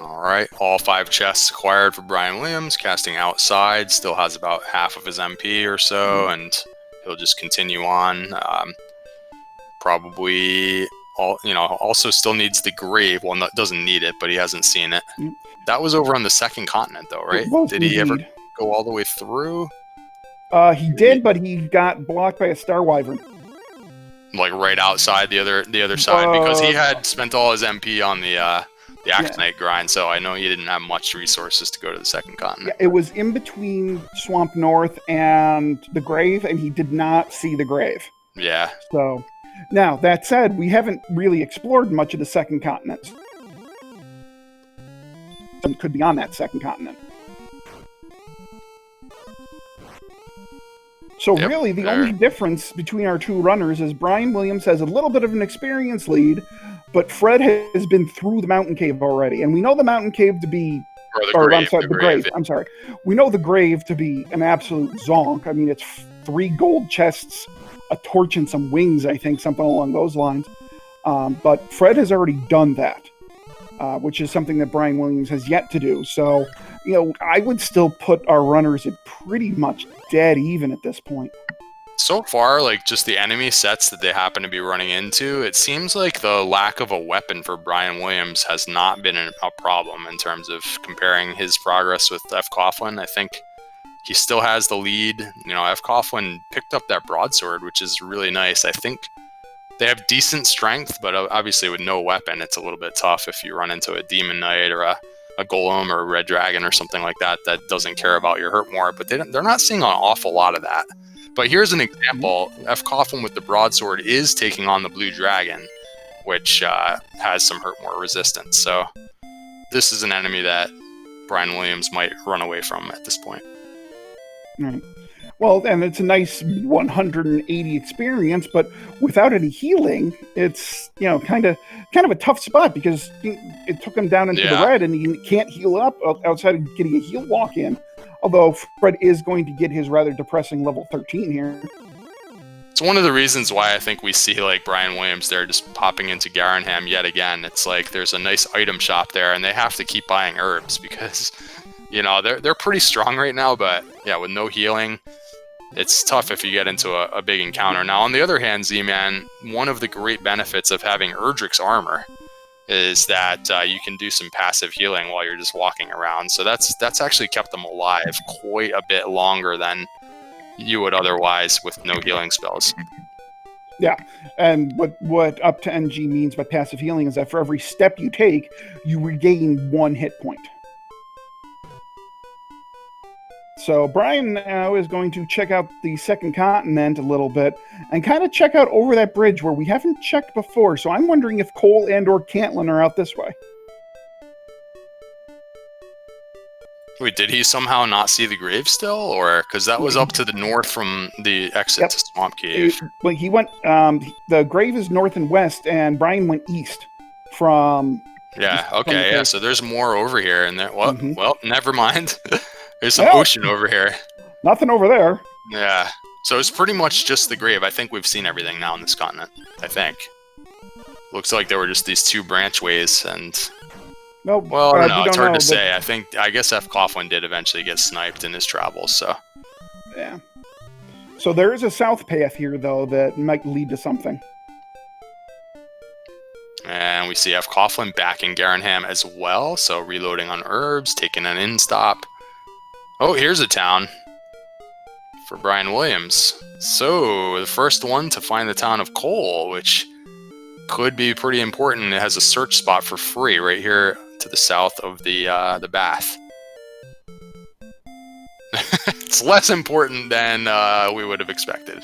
Alright, all 5 chests acquired for Brian Williams, casting outside, still has about half of his MP or so, and he'll just continue on. Probably, also still needs the grave. Well, doesn't need it, but he hasn't seen it. That was over on the second continent, though, right? Did he ever go all the way through? He did, but he got blocked by a Star Wyvern. Like right outside the other side, because he had spent all his MP on the Axe Knight grind, so I know he didn't have much resources to go to the second continent. Yeah, it was in between Swamp North and the grave, and he did not see the grave. Yeah. So, now, that said, we haven't really explored much of the second continent. And could be on that second continent. So really, the only difference between our two runners is Brian Williams has a little bit of an experience lead, but Fred has been through the mountain cave already, and we know the mountain cave to be, the grave. I'm sorry, we know the grave to be an absolute zonk. I mean, it's 3 gold chests, a torch, and some wings. I think something along those lines. But Fred has already done that, which is something that Brian Williams has yet to do. So, I would still put our runners at pretty much dead even at this point. So far, just the enemy sets that they happen to be running into, it seems like the lack of a weapon for Brian Williams has not been a problem in terms of comparing his progress with F. Coughlin. I think he still has the lead. F. Coughlin picked up that broadsword, which is really nice. I think they have decent strength, but obviously with no weapon, it's a little bit tough if you run into a Demon Knight or a Golem or a Red Dragon or something like that doesn't care about your hurt more, but they're not seeing an awful lot of that. But here's an example. F. Coughlin with the broadsword is taking on the Blue Dragon, which has some hurt more resistance. So this is an enemy that Brian Williams might run away from at this point. Right. Well, and it's a nice 180 experience, but without any healing, it's kind of a tough spot because it took him down into the red, and he can't heal up outside of getting a heal walk in. Although Fred is going to get his rather depressing level 13 here. It's one of the reasons why I think we see Brian Williams there just popping into Garenham yet again. It's like there's a nice item shop there, and they have to keep buying herbs because they're pretty strong right now. But yeah, with no healing, it's tough if you get into a big encounter. Now, on the other hand, Z-Man, one of the great benefits of having Erdrick's armor is that you can do some passive healing while you're just walking around. So that's actually kept them alive quite a bit longer than you would otherwise with no healing spells. Yeah, and what up to NG means by passive healing is that for every step you take, you regain 1 hit point. So Brian now is going to check out the second continent a little bit and kind of check out over that bridge where we haven't checked before. So I'm wondering if Cole and or Cantlin are out this way. Wait, did he somehow not see the grave still? Or because that was up to the north from the exit to Swamp Cave. Well, he went, the grave is north and west, and Brian went east from... Yeah, okay, yeah, so there's more over here. And well, never mind. There's some ocean over here. Nothing over there. Yeah. So it's pretty much just the grave. I think we've seen everything now on this continent. I think. Looks like there were just these 2 branchways and... No, well, no, it's hard to say. I guess F. Coughlin did eventually get sniped in his travels, so... Yeah. So there is a south path here, though, that might lead to something. And we see F. Coughlin back in Garenham as well, so reloading on herbs, taking an in-stop. Oh, here's a town for Brian Williams. So, the first one to find the town of Cole, which could be pretty important. It has a search spot for free right here to the south of the bath. It's less important than we would have expected.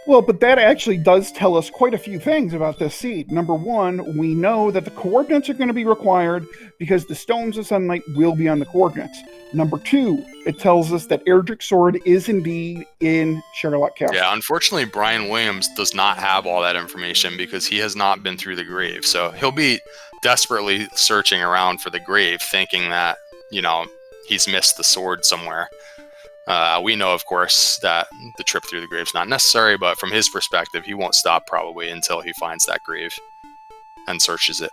Well, but that actually does tell us quite a few things about this seed. Number one, we know that the coordinates are going to be required because the stones of sunlight will be on the coordinates. Number two, it tells us that Erdrick's sword is indeed in Charlotte Castle. Yeah, unfortunately, Brian Williams does not have all that information because he has not been through the grave. So he'll be desperately searching around for the grave, thinking that, you know, he's missed the sword somewhere. We know, of course, that the trip through the grave is not necessary, but from his perspective, he won't stop probably until he finds that grave and searches it.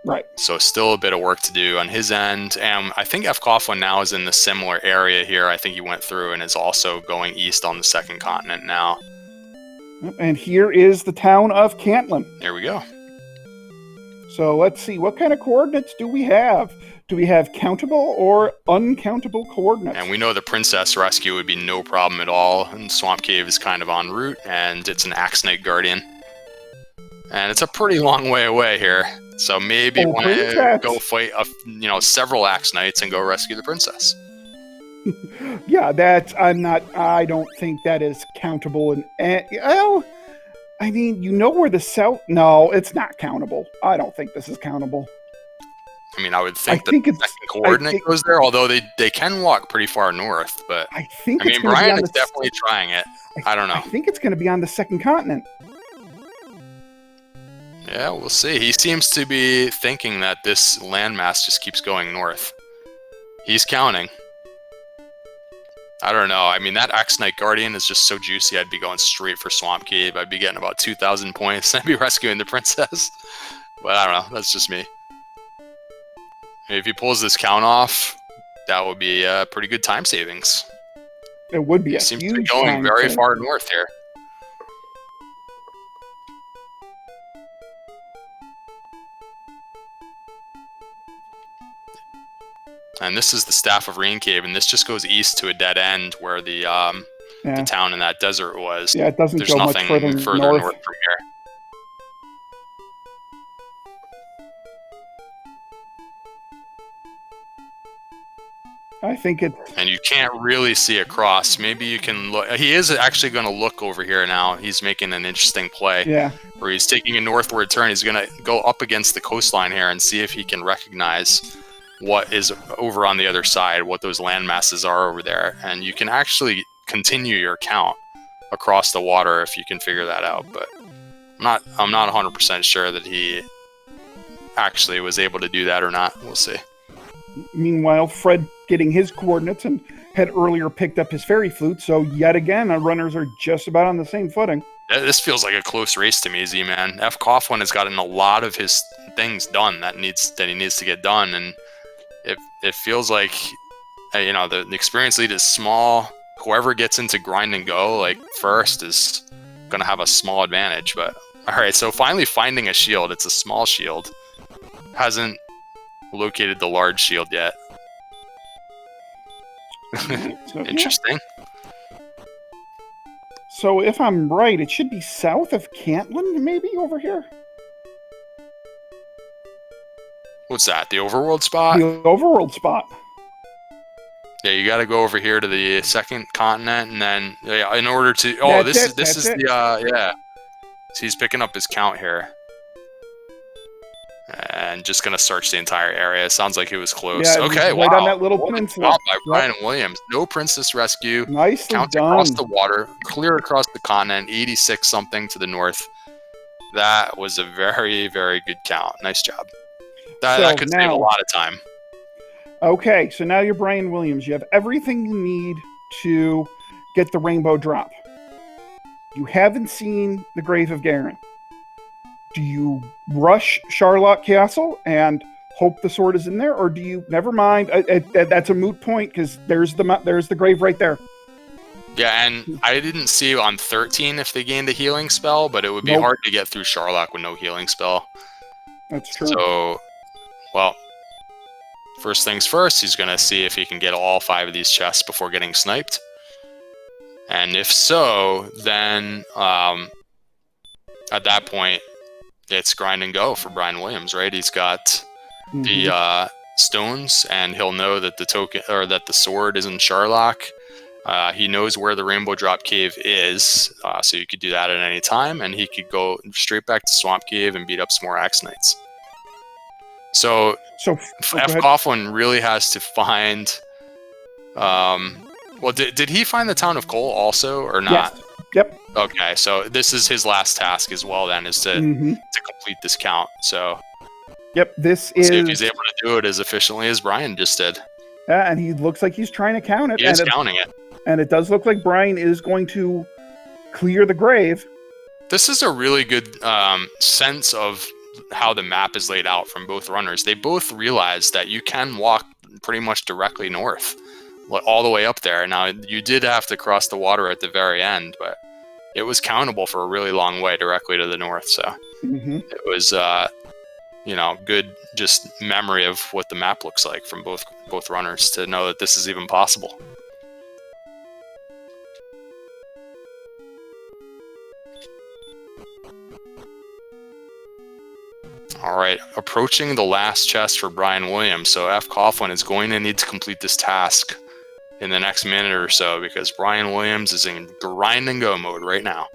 Right. So still a bit of work to do on his end. And I think fcoughlin now is in the similar area here. I think he went through and is also going east on the second continent now. And here is the town of Cantlin. There we go. So let's see, what kind of coordinates do we have? Do we have countable or uncountable coordinates? And we know the princess rescue would be no problem at all. And Swamp Cave is kind of en route, and it's an Axe Knight Guardian. And it's a pretty long way away here. So maybe want to go fight several Axe Knights and go rescue the princess. Yeah, I don't think that is countable. Well, I mean, you know where the south... No, it's not countable. I don't think this is countable. I mean, I would think the second coordinate goes there, although they can walk pretty far north. But I mean, Brian is definitely trying it. I don't know. I think it's going to be on the second continent. Yeah, we'll see. He seems to be thinking that this landmass just keeps going north. He's counting. I don't know. I mean, that Axe Knight Guardian is just so juicy. I'd be going straight for Swamp Cave. I'd be getting about 2,000 points. I'd be rescuing the princess. But I don't know. That's just me. If he pulls this count off, that would be pretty good time savings. It would be. He seems to be going very far north here. And this is the Staff of Rain Cave, and this just goes east to a dead end where the town in that desert was. Yeah, it doesn't go much further north from here. I think it... And you can't really see across. Maybe you can look... He is actually going to look over here now. He's making an interesting play. Yeah. Where he's taking a northward turn. He's going to go up against the coastline here and see if he can recognize what is over on the other side, what those land masses are over there. And you can actually continue your count across the water if you can figure that out. But I'm not 100% sure that he actually was able to do that or not. We'll see. Meanwhile, Fred getting his coordinates and had earlier picked up his fairy flute, so yet again, our runners are just about on the same footing. This feels like a close race to me, Z-Man. fcoughlin has gotten a lot of his things done that he needs to get done, and it feels like the experience lead is small. Whoever gets into grind and go like first is going to have a small advantage. But all right, so finally finding a shield. It's a small shield. Hasn't located the large shield yet. Interesting. So if I'm right, it should be south of Cantlin, maybe over here. What's that? The overworld spot? The overworld spot. Yeah, you got to go over here to the second continent, and then in order to. Oh, this is the yeah. So he's picking up his count here. And just gonna search the entire area. Sounds like he was close. Yeah, okay, right on that little peninsula. By Brian Williams. No princess rescue. Nicely count done. Across the water, clear across the continent. 86 something to the north. That was a very, very good count. Nice job. That could save a lot of time. Okay, so now you're Brian Williams. You have everything you need to get the rainbow drop. You haven't seen the Grave of Garen. Do you rush Charlotte Castle and hope the sword is in there, or do you? Never mind. That's a moot point because there's the grave right there. Yeah, and I didn't see on 13 if they gained a healing spell, but it would be hard to get through Charlotte with no healing spell. That's true. So, well, first things first, he's going to see if he can get all 5 of these chests before getting sniped. And if so, then at that point, it's grind and go for Brian Williams, right? He's got the stones, and he'll know that the token or that the sword is in Sharlock. He knows where the Rainbow Drop Cave is, so you could do that at any time, and he could go straight back to Swamp Cave and beat up some more Axe Knights. So fcoughlin really has to find. Well, did he find the town of Cole also, or not? Yes. Yep. Okay, so this is his last task as well. Then is to complete this count. So. Yep. This see is. if he's able to do it as efficiently as Brian just did. Yeah, and he looks like he's trying to count it. He is counting it. And it does look like Brian is going to clear the grave. This is a really good sense of how the map is laid out from both runners. They both realize that you can walk pretty much directly north, all the way up there. Now, you did have to cross the water at the very end, but it was countable for a really long way directly to the north. So it was, good just memory of what the map looks like from both runners to know that this is even possible. All right, approaching the last chest for Brian Williams. So fcoughlin is going to need to complete this task in the next minute or so because Brian Williams is in grind and go mode right now.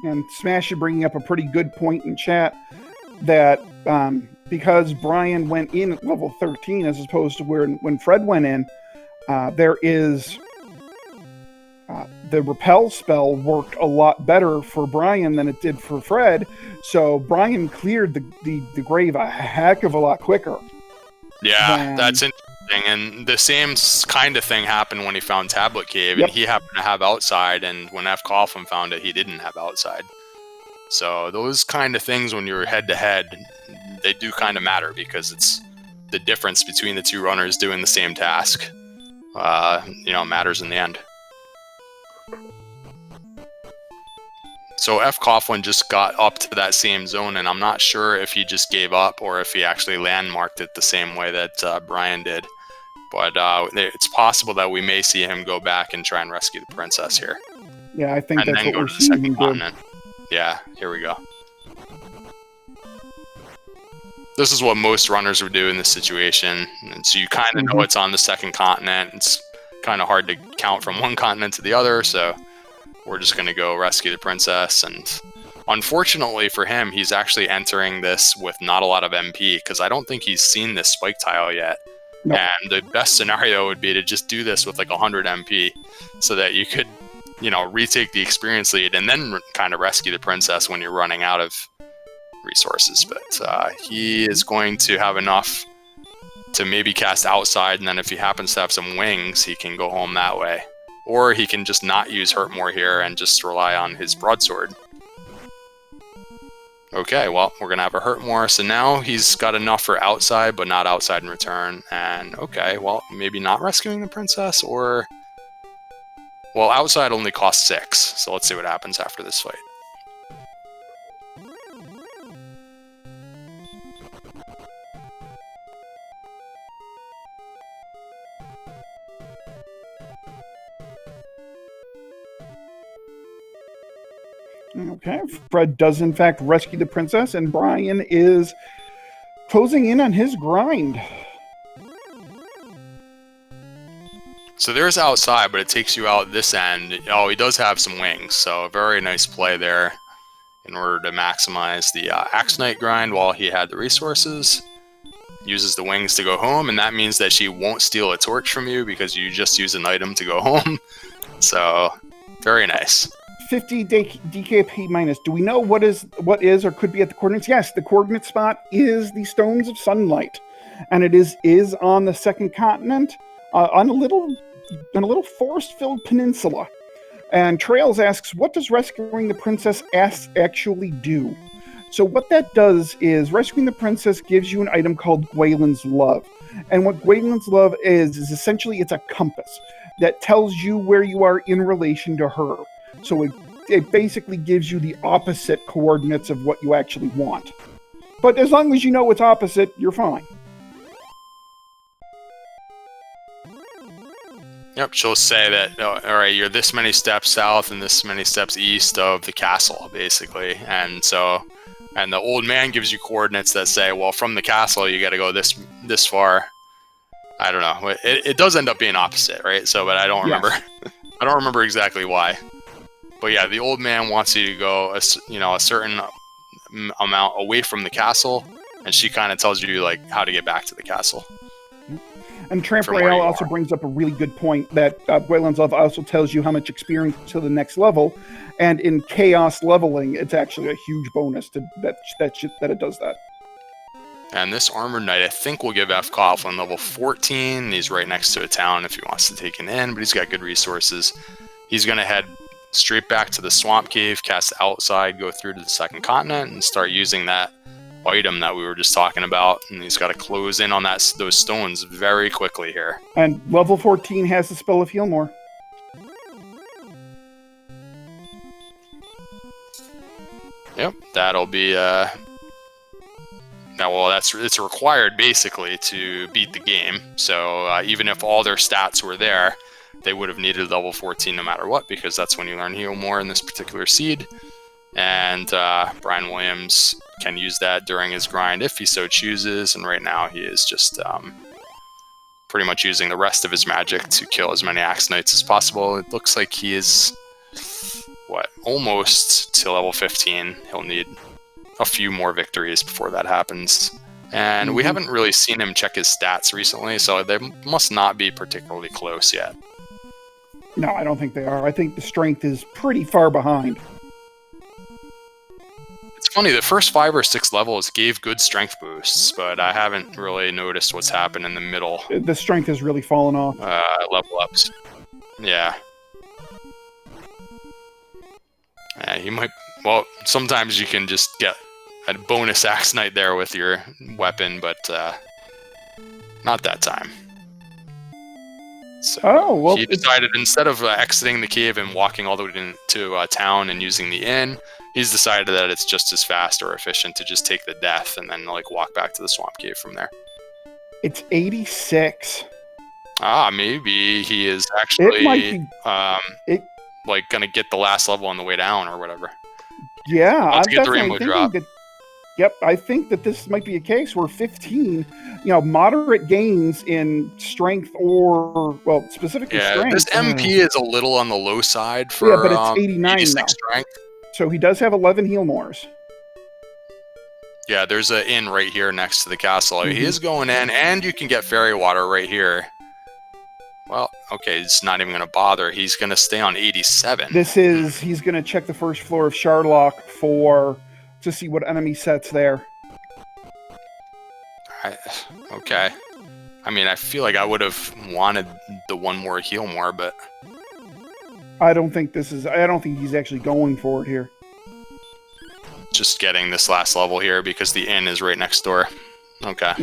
And Smash is bringing up a pretty good point in chat that because Brian went in at level 13 as opposed to when Fred went in, there is the repel spell worked a lot better for Brian than it did for Fred. So Brian cleared the grave a heck of a lot quicker. Yeah, that's interesting. And the same kind of thing happened when he found Tablet Cave, and he happened to have outside, and when fcoughlin found it, he didn't have outside. So those kind of things, when you're head-to-head, they do kind of matter, because it's the difference between the two runners doing the same task, matters in the end. So fcoughlin just got up to that same zone, and I'm not sure if he just gave up or if he actually landmarked it the same way that Brian did. But it's possible that we may see him go back and try and rescue the princess here. Yeah, I think and that's then what go we're to the second seeing. continent. Yeah, here we go. This is what most runners would do in this situation. And so you kind of know it's on the second continent. It's kind of hard to count from one continent to the other, so we're just going to go rescue the princess. And unfortunately for him, he's actually entering this with not a lot of MP, because I don't think he's seen this spike tile yet. Nope. And the best scenario would be to just do this with like 100 MP so that you could, retake the experience lead and then kind of rescue the princess when you're running out of resources. But he is going to have enough to maybe cast outside, and then if he happens to have some wings, he can go home that way. Or he can just not use Hurt More here and just rely on his broadsword. Okay, well, we're going to have a Hurt More. So now he's got enough for outside, but not outside in return. And okay, well, maybe not rescuing the princess, or... Well, outside only costs 6, so let's see what happens after this fight. Okay, Fred does in fact rescue the princess, and Brian is closing in on his grind. So there's outside, but it takes you out this end. Oh, he does have some wings, so a very nice play there in order to maximize the Axe Knight grind while he had the resources. Uses the wings to go home, and that means that she won't steal a torch from you because you just use an item to go home. So, very nice. 50 DKP minus. Do we know what is or could be at the coordinates? Yes, the coordinate spot is the Stones of Sunlight, and it is on the second continent, on a little forest-filled peninsula. And Trails asks, what does rescuing the princess actually do? So what that does is rescuing the princess gives you an item called Gwaylin's Love. And what Gwaylin's Love is essentially it's a compass that tells you where you are in relation to her. So it it basically gives you the opposite coordinates of what you actually want. But as long as you know what's opposite, you're fine. Yep, she'll say that, oh, all right, you're this many steps south and this many steps east of the castle, basically. And the old man gives you coordinates that say, well, from the castle, you got to go this far. I don't know. It does end up being opposite, right? So, but I don't remember. Yes. I don't remember exactly why. But yeah, the old man wants you to go, a certain amount away from the castle, and she kind of tells you like how to get back to the castle. And Tramprail also brings up a really good point that Waylon's Love also tells you how much experience to the next level, and in chaos leveling, it's actually a huge bonus to that it does that. And this Armored Knight, I think, will give fcoughlin level 14. He's right next to a town if he wants to take an inn, but he's got good resources. He's going to head straight back to the Swamp Cave, cast outside, go through to the second continent, and start using that item that we were just talking about. And he's got to close in on those stones very quickly here. And level 14 has the spell of Heal More. Yep, that'll be... it's required basically to beat the game. So even if all their stats were there, they would have needed level 14 no matter what, because that's when you learn Heal More in this particular seed. And Brian Williams can use that during his grind if he so chooses. And right now he is just pretty much using the rest of his magic to kill as many Axe Knights as possible. It looks like he is, almost to level 15. He'll need a few more victories before that happens. And we haven't really seen him check his stats recently, so they must not be particularly close yet. No, I don't think they are. I think the strength is pretty far behind. It's funny, the first 5 or 6 levels gave good strength boosts, but I haven't really noticed what's happened in the middle. The strength has really fallen off. Level ups. Yeah. You might... Well, sometimes you can just get a bonus Axe Knight there with your weapon, but not that time. So he decided instead of exiting the cave and walking all the way into town and using the inn, he's decided that it's just as fast or efficient to just take the death and then walk back to the Swamp Cave from there. It's 86. Maybe he is actually gonna get the last level on the way down or whatever. Yeah, I'm definitely thinking that, I think that this might be a case where 15, moderate gains in strength or, specifically strength. This MP is a little on the low side for but it's 89 now. Strength. So he does have 11 Heal Mores. Yeah, there's an inn right here next to the castle. He is going in, and you can get fairy water right here. Well, okay, it's not even going to bother. He's going to stay on 87. He's going to check the first floor of Sharlock to see what enemy set's there. Okay. I mean, I feel like I would have wanted the one more Heal More, but... I don't think he's actually going for it here. Just getting this last level here because the inn is right next door. Okay.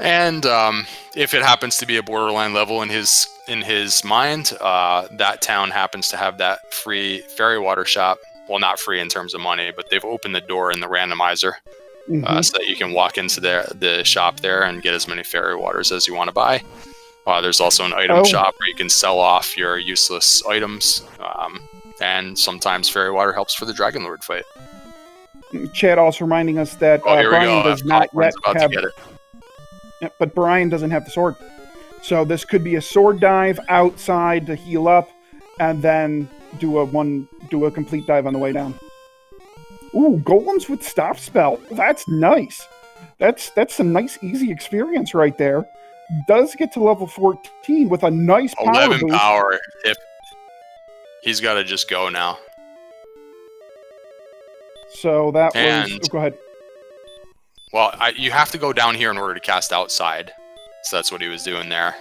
And if it happens to be a borderline level in his mind, that town happens to have that free fairy water shop. Well, not free in terms of money, but they've opened the door in the randomizer so that you can walk into the shop there and get as many fairy waters as you want to buy. There's also an item shop where you can sell off your useless items, and sometimes fairy water helps for the Dragon Lord fight. Chad also reminding us that Brian does not yet have it. Yeah, but Brian doesn't have the sword. So this could be a sword dive outside to heal up, and then do a complete dive on the way down. Ooh, golems with stop spell. That's nice. That's some nice easy experience right there. Does get to level 14 with a nice power 11 boost. Power. If he's got to just go now. So that was... go ahead. Well, you have to go down here in order to cast outside. So that's what he was doing there.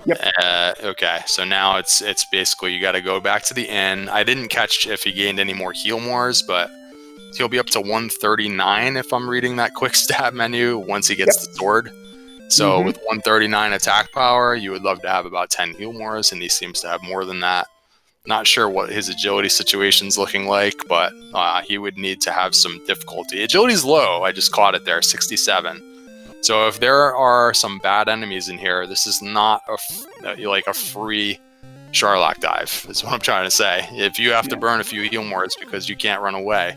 Yep. Okay, so now it's basically you got to go back to the inn. I didn't catch if he gained any more Heal Mores, but he'll be up to 139 if I'm reading that quick stat menu once he gets the sword. So with 139 attack power, you would love to have about 10 heal mores, and he seems to have more than that. Not sure what his agility situation's looking like, but he would need to have some difficulty. Agility's low. I just caught it there, 67. So if there are some bad enemies in here, this is not like a free Sharlock dive, is what I'm trying to say. If you have to burn a few heal mores because you can't run away,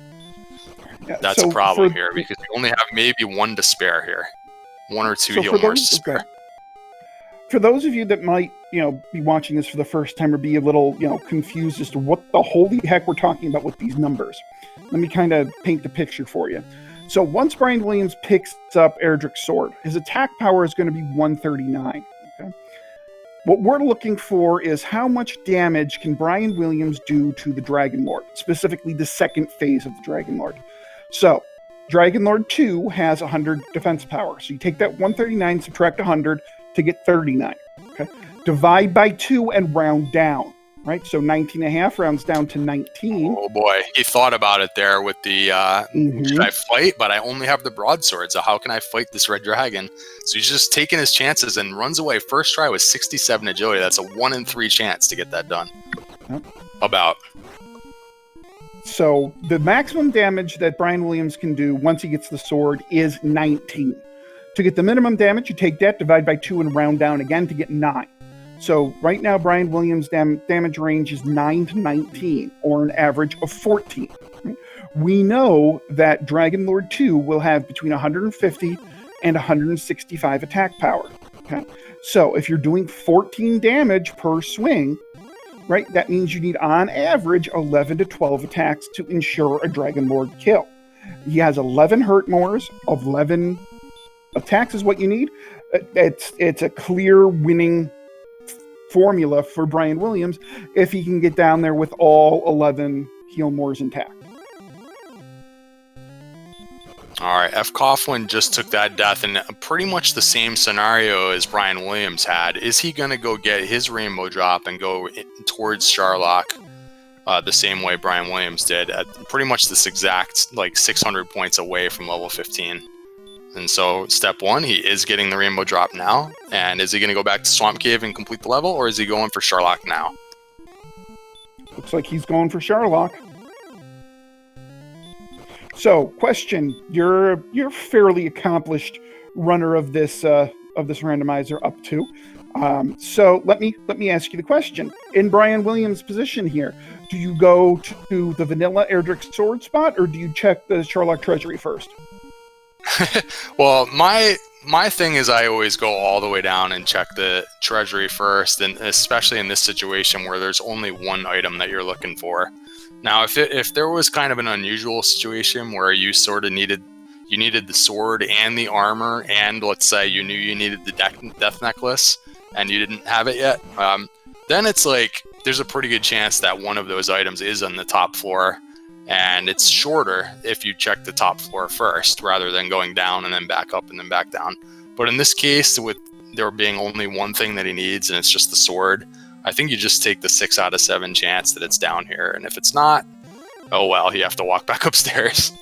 that's a problem here, because you only have maybe one to spare here. 1 or 2 heal mores to spare. For those of you that might, be watching this for the first time or be a little, confused as to what the holy heck we're talking about with these numbers, let me kind of paint the picture for you. So once Brian Williams picks up Erdrick's sword, his attack power is going to be 139. Okay? What we're looking for is how much damage can Brian Williams do to the Dragon Lord, specifically the second phase of the Dragon Lord. So Dragon Lord 2 has 100 defense power. So you take that 139, subtract 100 to get 39. Okay? Divide by 2 and round down. Right? So 19.5 rounds down to 19. Oh boy, he thought about it there with the, should I fight? But I only have the broadsword, so how can I fight this red dragon? So he's just taking his chances and runs away. First try with 67 agility. That's a 1 in 3 chance to get that done. Yep. About. So the maximum damage that Brian Williams can do once he gets the sword is 19. To get the minimum damage, you take that, divide by 2, and round down again to get 9. So right now, Brian Williams' damage range is 9 to 19, or an average of 14. We know that Dragon Lord 2 will have between 150 and 165 attack power. Okay? So if you're doing 14 damage per swing, right, that means you need, on average, 11 to 12 attacks to ensure a Dragon Lord kill. He has 11 hurt mores, 11 attacks is what you need. It's a clear winning formula for Brian Williams if he can get down there with all 11 heal mores intact. All right, fcoughlin just took that death in pretty much the same scenario as Brian Williams had. Is he going to go get his rainbow drop and go towards Sharlock the same way Brian Williams did, at pretty much this exact 600 points away from level 15? And so step 1, he is getting the rainbow drop now. And is he going to go back to Swamp Cave and complete the level, or is he going for Sharlock now? Looks like he's going for Sharlock. So, question: You're fairly accomplished runner of this randomizer up to. So let me ask you the question: in Brian Williams' position here, do you go to the vanilla Erdrick sword spot, or do you check the Sharlock treasury first? Well, my thing is I always go all the way down and check the treasury first, and especially in this situation where there's only one item that you're looking for. Now, if there was kind of an unusual situation where you sort of needed the sword and the armor, and let's say you knew you needed the death necklace and you didn't have it yet, then it's like there's a pretty good chance that one of those items is on the top floor. And it's shorter if you check the top floor first, rather than going down and then back up and then back down. But in this case, with there being only one thing that he needs, and it's just the sword, I think you just take the 6 out of 7 chance that it's down here. And if it's not, oh well, you have to walk back upstairs.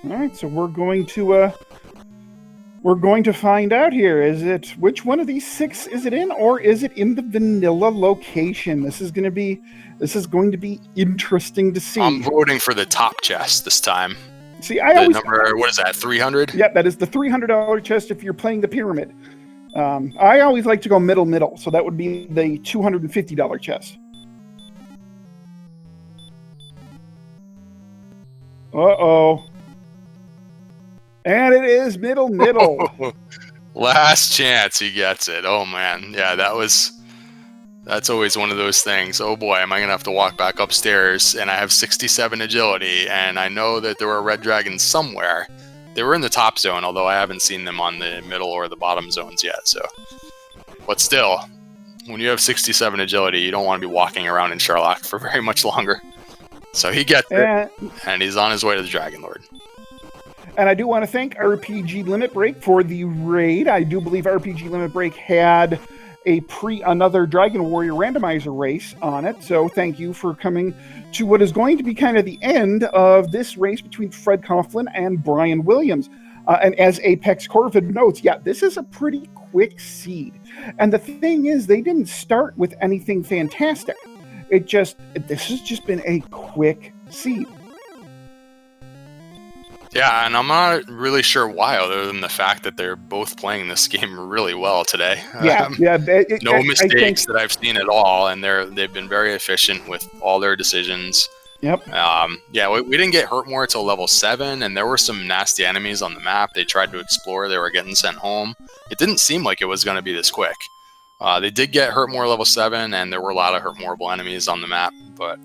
All right, so we're going to find out here. Which one of these 6 is it in, or is it in the vanilla location? This is going to be interesting to see. I'm voting for the top chest this time. See, what is that, 300? Yeah, that is the $300 chest if you're playing the pyramid. I always like to go middle, so that would be the $250 chest. Uh-oh. And it is middle. Last chance he gets it. Oh man, yeah, that's always one of those things. Oh boy, am I gonna have to walk back upstairs, and I have 67 agility, and I know that there were red dragons somewhere. They were in the top zone, although I haven't seen them on the middle or the bottom zones yet. So, but still, when you have 67 agility, you don't want to be walking around in Sharlock for very much longer. So he gets it, and he's on his way to the Dragon Lord. And I do want to thank RPG Limit Break for the raid. I do believe RPG Limit Break had another Dragon Warrior Randomizer race on it. So thank you for coming to what is going to be kind of the end of this race between fcoughlin and Brian Williams. And as Apex Corvid notes, yeah, this is a pretty quick seed. And the thing is, they didn't start with anything fantastic. This has just been a quick seed. Yeah, and I'm not really sure why, other than the fact that they're both playing this game really well today. Yeah, No mistakes that I've seen at all, and they've been very efficient with all their decisions. Yep. Yeah, we didn't get hurt more until level 7, and there were some nasty enemies on the map. They tried to explore. They were getting sent home. It didn't seem like it was going to be this quick. They did get hurt more level 7, and there were a lot of hurt moreable enemies on the map, but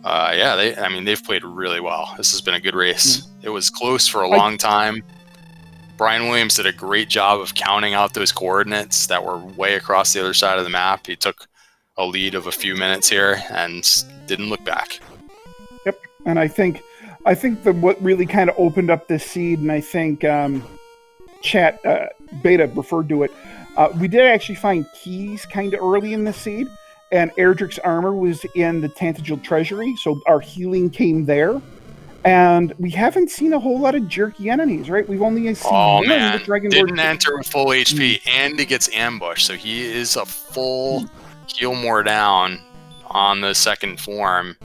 yeah, they've played really well. This has been a good race. It was close for a long time. Brian Williams did a great job of counting out those coordinates that were way across the other side of the map. He took a lead of a few minutes here and didn't look back. Yep, and I think that what really kind of opened up this seed, and I think chat beta referred to it. We did actually find keys kind of early in the seed, and Erdrick's armor was in the Tantagel Treasury, so our healing came there. And we haven't seen a whole lot of jerky enemies, right? We've only seen one with Dragon didn't enter with full HP, and he gets ambushed, so he is a full heal more down on the second form.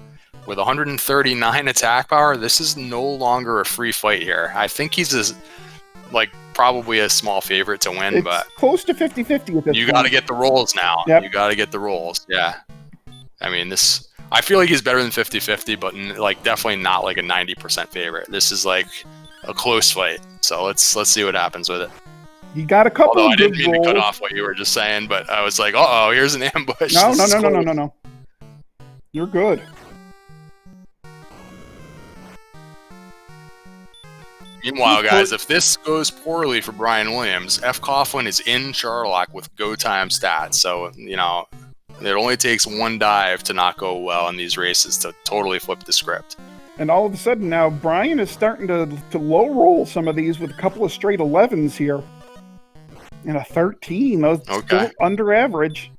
With 139 attack power, this is no longer a free fight here. I think he's probably a small favorite to win, it's but close to 50-50 with this. You got to get the rolls now. Yep. You got to get the rolls. Yeah. I mean, I feel like he's better than 50-50, but definitely not like a 90% favorite. This is like a close fight. So let's see what happens with it. You got a couple Although of good I didn't mean to cut off what you were just saying, but I was like, uh-oh, here's an ambush. No. You're good. Meanwhile, guys, if this goes poorly for Brian Williams, fcoughlin is in Charlock with go time stats. So, it only takes one dive to not go well in these races to totally flip the script. And all of a sudden now, Brian is starting to low roll some of these with a couple of straight 11s here. And a 13, those still under average.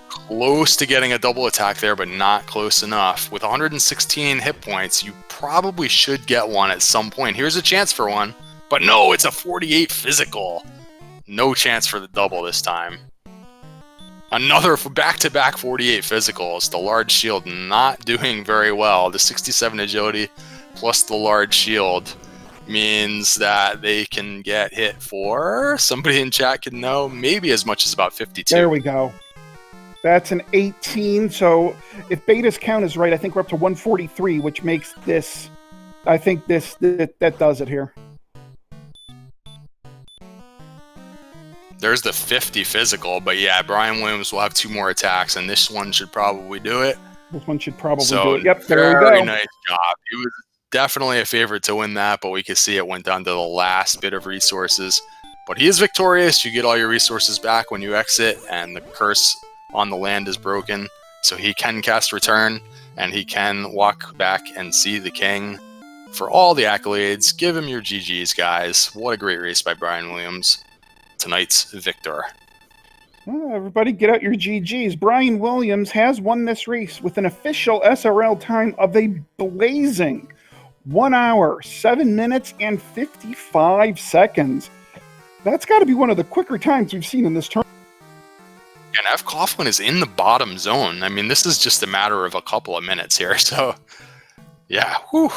Close to getting a double attack there, but not close enough. With 116 hit points, you probably should get one at some point. Here's a chance for one. But no, it's a 48 physical. No chance for the double this time. Another back-to-back 48 physicals. The large shield not doing very well. The 67 agility plus the large shield means that they can get hit for, somebody in chat can know, maybe as much as about 52. There we go. That's an 18. So if Beta's count is right, I think we're up to 143, which makes this, I think that does it here. There's the 50 physical, but yeah, Brian Williams will have 2 more attacks, and this one should probably do it. This one should probably do it. Yep, there we go. Very nice job. He was definitely a favorite to win that, but we could see it went down to the last bit of resources. But he is victorious. You get all your resources back when you exit, and the curse on the land is broken, so he can cast Return, and he can walk back and see the king. For all the accolades, give him your GGs, guys. What a great race by Brian Williams. Tonight's victor. Well, everybody get out your GGs. Brian Williams has won this race with an official SRL time of a blazing 1 hour, 7 minutes, and 55 seconds. That's got to be one of the quicker times we've seen in this tournament. And fcoughlin is in the bottom zone. I mean, this is just a matter of a couple of minutes here. So, yeah, whew.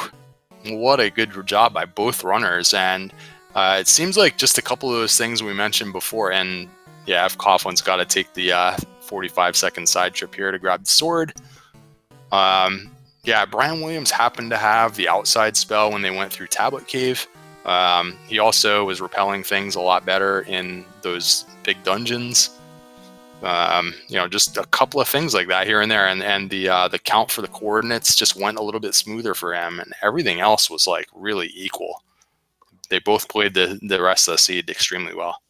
What a good job by both runners. And it seems like just a couple of those things we mentioned before. And yeah, fcoghlin's got to take the 45-second side trip here to grab the sword. Yeah, Brian Williams happened to have the outside spell when they went through Tablet Cave. He also was repelling things a lot better in those big dungeons. Just a couple of things like that here and there, and the count for the coordinates just went a little bit smoother for him, and everything else was like really equal. They both played the rest of the seed extremely well.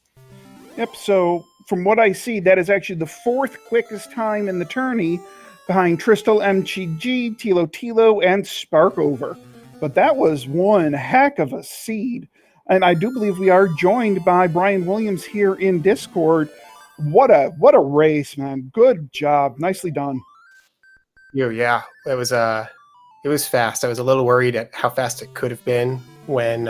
Yep. So from what I see, that is actually the 4th quickest time in the tourney, behind Tristal MGG, Tilo, and Sparkover. But that was one heck of a seed, and I do believe we are joined by Brian Williams here in Discord. What a race, man. Good job. Nicely done. Yeah, it was fast. I was a little worried at how fast it could have been when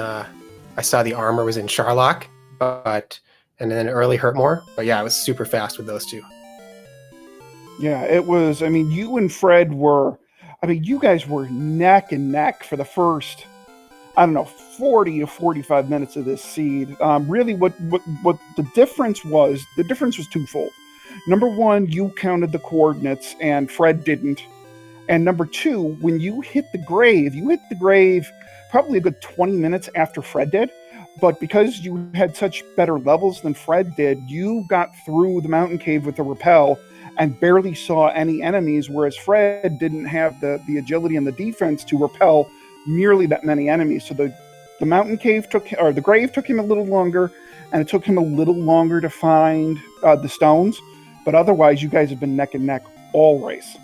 I saw the armor was in Charlock, and then early Hurtmore. But yeah, I was super fast with those two. Yeah, it was. I mean, you and Fred were. I mean, you guys were neck and neck for the first, I don't know, 40 to 45 minutes of this seed. Really, what the difference was? The difference was twofold. Number one, you counted the coordinates, and Fred didn't. And number two, when you hit the grave probably a good 20 minutes after Fred did. But because you had such better levels than Fred did, you got through the mountain cave with the rappel and barely saw any enemies, whereas Fred didn't have the agility and the defense to repel nearly that many enemies. So the mountain cave the grave took him a little longer, and it took him a little longer to find the stones. But otherwise, you guys have been neck and neck all race.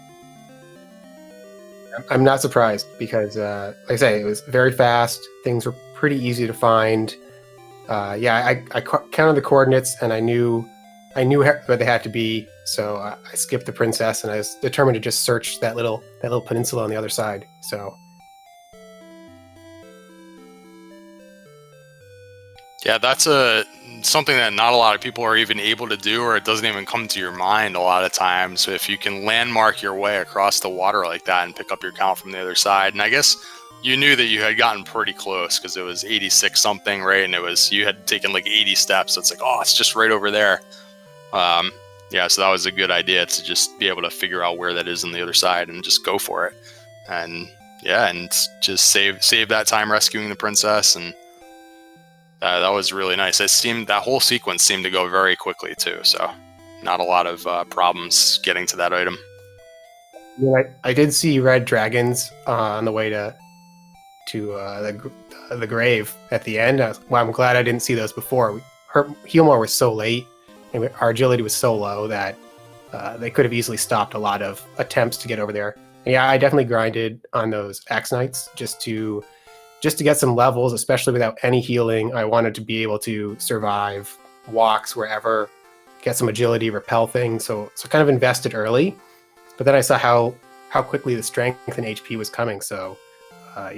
I'm not surprised because, like I say, it was very fast. Things were pretty easy to find. I counted the coordinates, and I knew where they had to be. So I skipped the princess, and I was determined to just search that little peninsula on the other side. So. Yeah, that's something that not a lot of people are even able to do, or it doesn't even come to your mind a lot of times. So if you can landmark your way across the water like that and pick up your count from the other side, and I guess you knew that you had gotten pretty close because it was 86 something, right? And you had taken like 80 steps. So it's like, oh, it's just right over there. So that was a good idea to just be able to figure out where that is on the other side and just go for it. And just save that time rescuing the princess, and that was really nice. That whole sequence seemed to go very quickly too, so not a lot of problems getting to that item. Yeah, I did see red dragons on the way to the grave at the end. I'm glad I didn't see those before. Healmore was so late, and our agility was so low that they could have easily stopped a lot of attempts to get over there. And yeah, I definitely grinded on those Axe Knights just to get some levels, especially without any healing. I wanted to be able to survive walks wherever, get some agility, repel things. So kind of invested early, but then I saw how quickly the strength and HP was coming. So I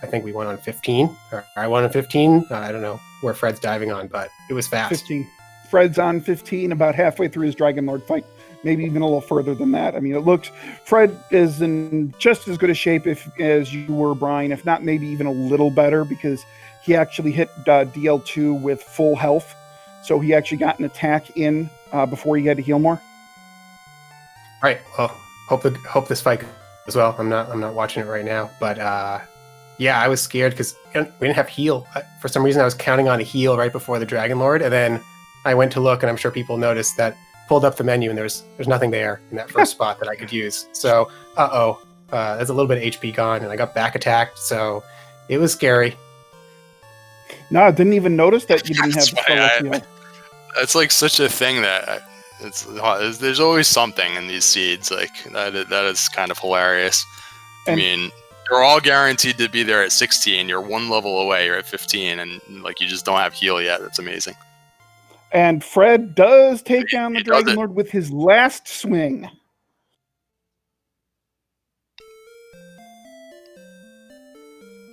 think we won on 15, or I won on 15. I don't know where Fred's diving on, but it was fast. 15. Fred's on 15, about halfway through his Dragon Lord fight. Maybe even a little further than that. I mean, it looked Fred is in just as good a shape as you were, Brian, if not maybe even a little better, because he actually hit DL2 with full health. So he actually got an attack in before he had to heal more. All right. Well, hope this fight as well. I'm not watching it right now, but I was scared because we didn't have heal. For some reason, I was counting on a heal right before the Dragon Lord, and then I went to look, and I'm sure people noticed that. Pulled up the menu, and there's nothing there in that first spot that I could use. So, there's a little bit of HP gone, and I got back attacked. So, it was scary. No, I didn't even notice that you didn't have the heal. It's like such a thing that there's always something in these seeds like that is kind of hilarious. I mean, you're all guaranteed to be there at 16. You're one level away. You're at 15, and like you just don't have heal yet. That's amazing. And Fred does take down the Dragon Lord with his last swing.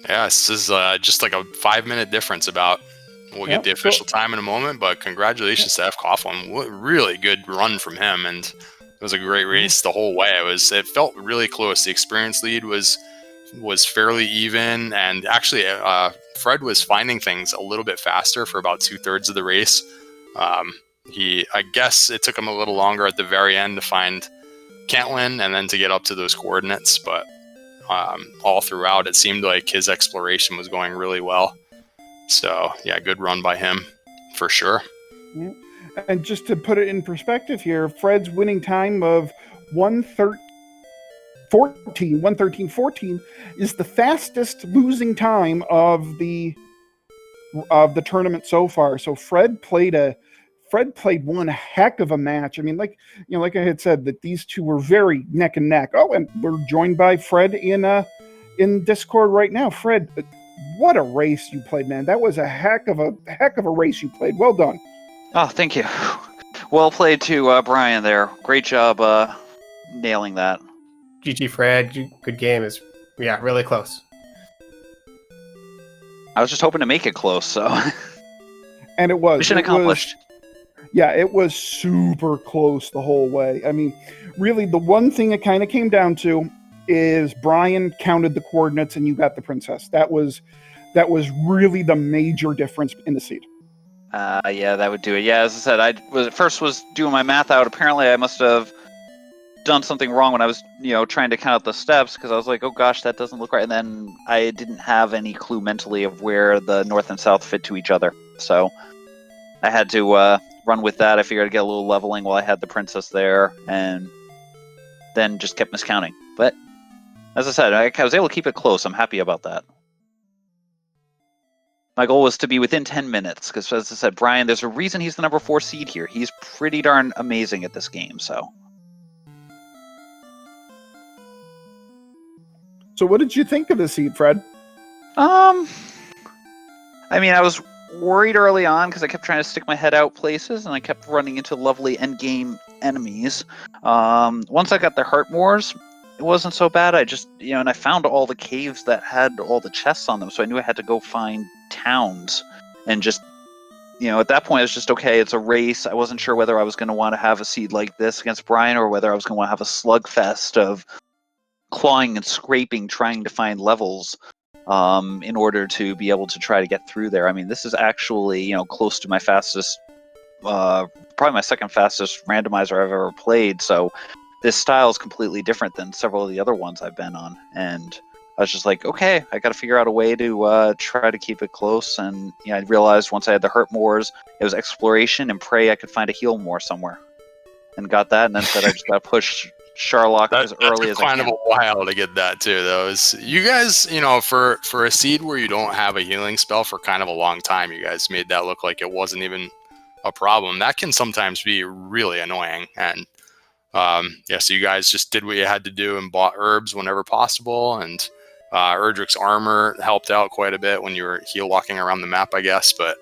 Yeah, this is just like a 5-minute difference about. We'll get the official time in a moment, but congratulations to fcoughlin. What a really good run from him, and it was a great race the whole way. It felt really close. The experience lead was fairly even, and actually Fred was finding things a little bit faster for about 2/3 of the race. I guess it took him a little longer at the very end to find Cantlin and then to get up to those coordinates, but all throughout it seemed like his exploration was going really well. So yeah, good run by him for sure. Yeah. And just to put it in perspective here, Fred's winning time of 113.14 is the fastest losing time of the tournament so far. So Fred played one heck of a match. I mean, like I had said, that these two were very neck and neck. Oh, and we're joined by Fred in Discord right now. Fred, what a race you played, man. That was a heck of a race you played. Well done. Oh, thank you. Well played to Brian there. Great job nailing that. GG Fred, good game. Is really close. I was just hoping to make it close, so And it was. mission accomplished. Yeah, it was super close the whole way. I mean, really, the one thing it kind of came down to is Brian counted the coordinates and you got the princess. That was really the major difference in the seed. Yeah, that would do it. Yeah, as I said, I was doing my math out. Apparently, I must have done something wrong when I was, trying to count out the steps, because I was like, oh gosh, that doesn't look right. And then I didn't have any clue mentally of where the north and south fit to each other. So I had to run with that. I figured I'd get a little leveling while I had the princess there, and then just kept miscounting. But as I said, I was able to keep it close. I'm happy about that. My goal was to be within 10 minutes, because as I said, Brian, there's a reason he's the number 4 seed here. He's pretty darn amazing at this game, so. So what did you think of the seed, Fred? I mean, I was worried early on because I kept trying to stick my head out places, and I kept running into lovely endgame enemies. Once I got the Heartmoors, it wasn't so bad. I just, and I found all the caves that had all the chests on them, so I knew I had to go find towns. And just, at that point, it was just, okay, it's a race. I wasn't sure whether I was going to want to have a seed like this against Brian, or whether I was going to want to have a slugfest of clawing and scraping, trying to find levels in order to be able to try to get through there. I mean, this is actually, close to my fastest, probably my second fastest randomizer I've ever played. So this style is completely different than several of the other ones I've been on. And I was just like, okay, I got to figure out a way to try to keep it close. And I realized once I had the Heartmoors, it was exploration and pray I could find a heal more somewhere. And got that, and then said I just got to push Sharlock as early as I can. Kind of a while to get that too, though. You guys, for a seed where you don't have a healing spell for kind of a long time, you guys made that look like it wasn't even a problem. That can sometimes be really annoying. And so you guys just did what you had to do and bought herbs whenever possible. And Erdrick's armor helped out quite a bit when you were heal walking around the map, I guess. But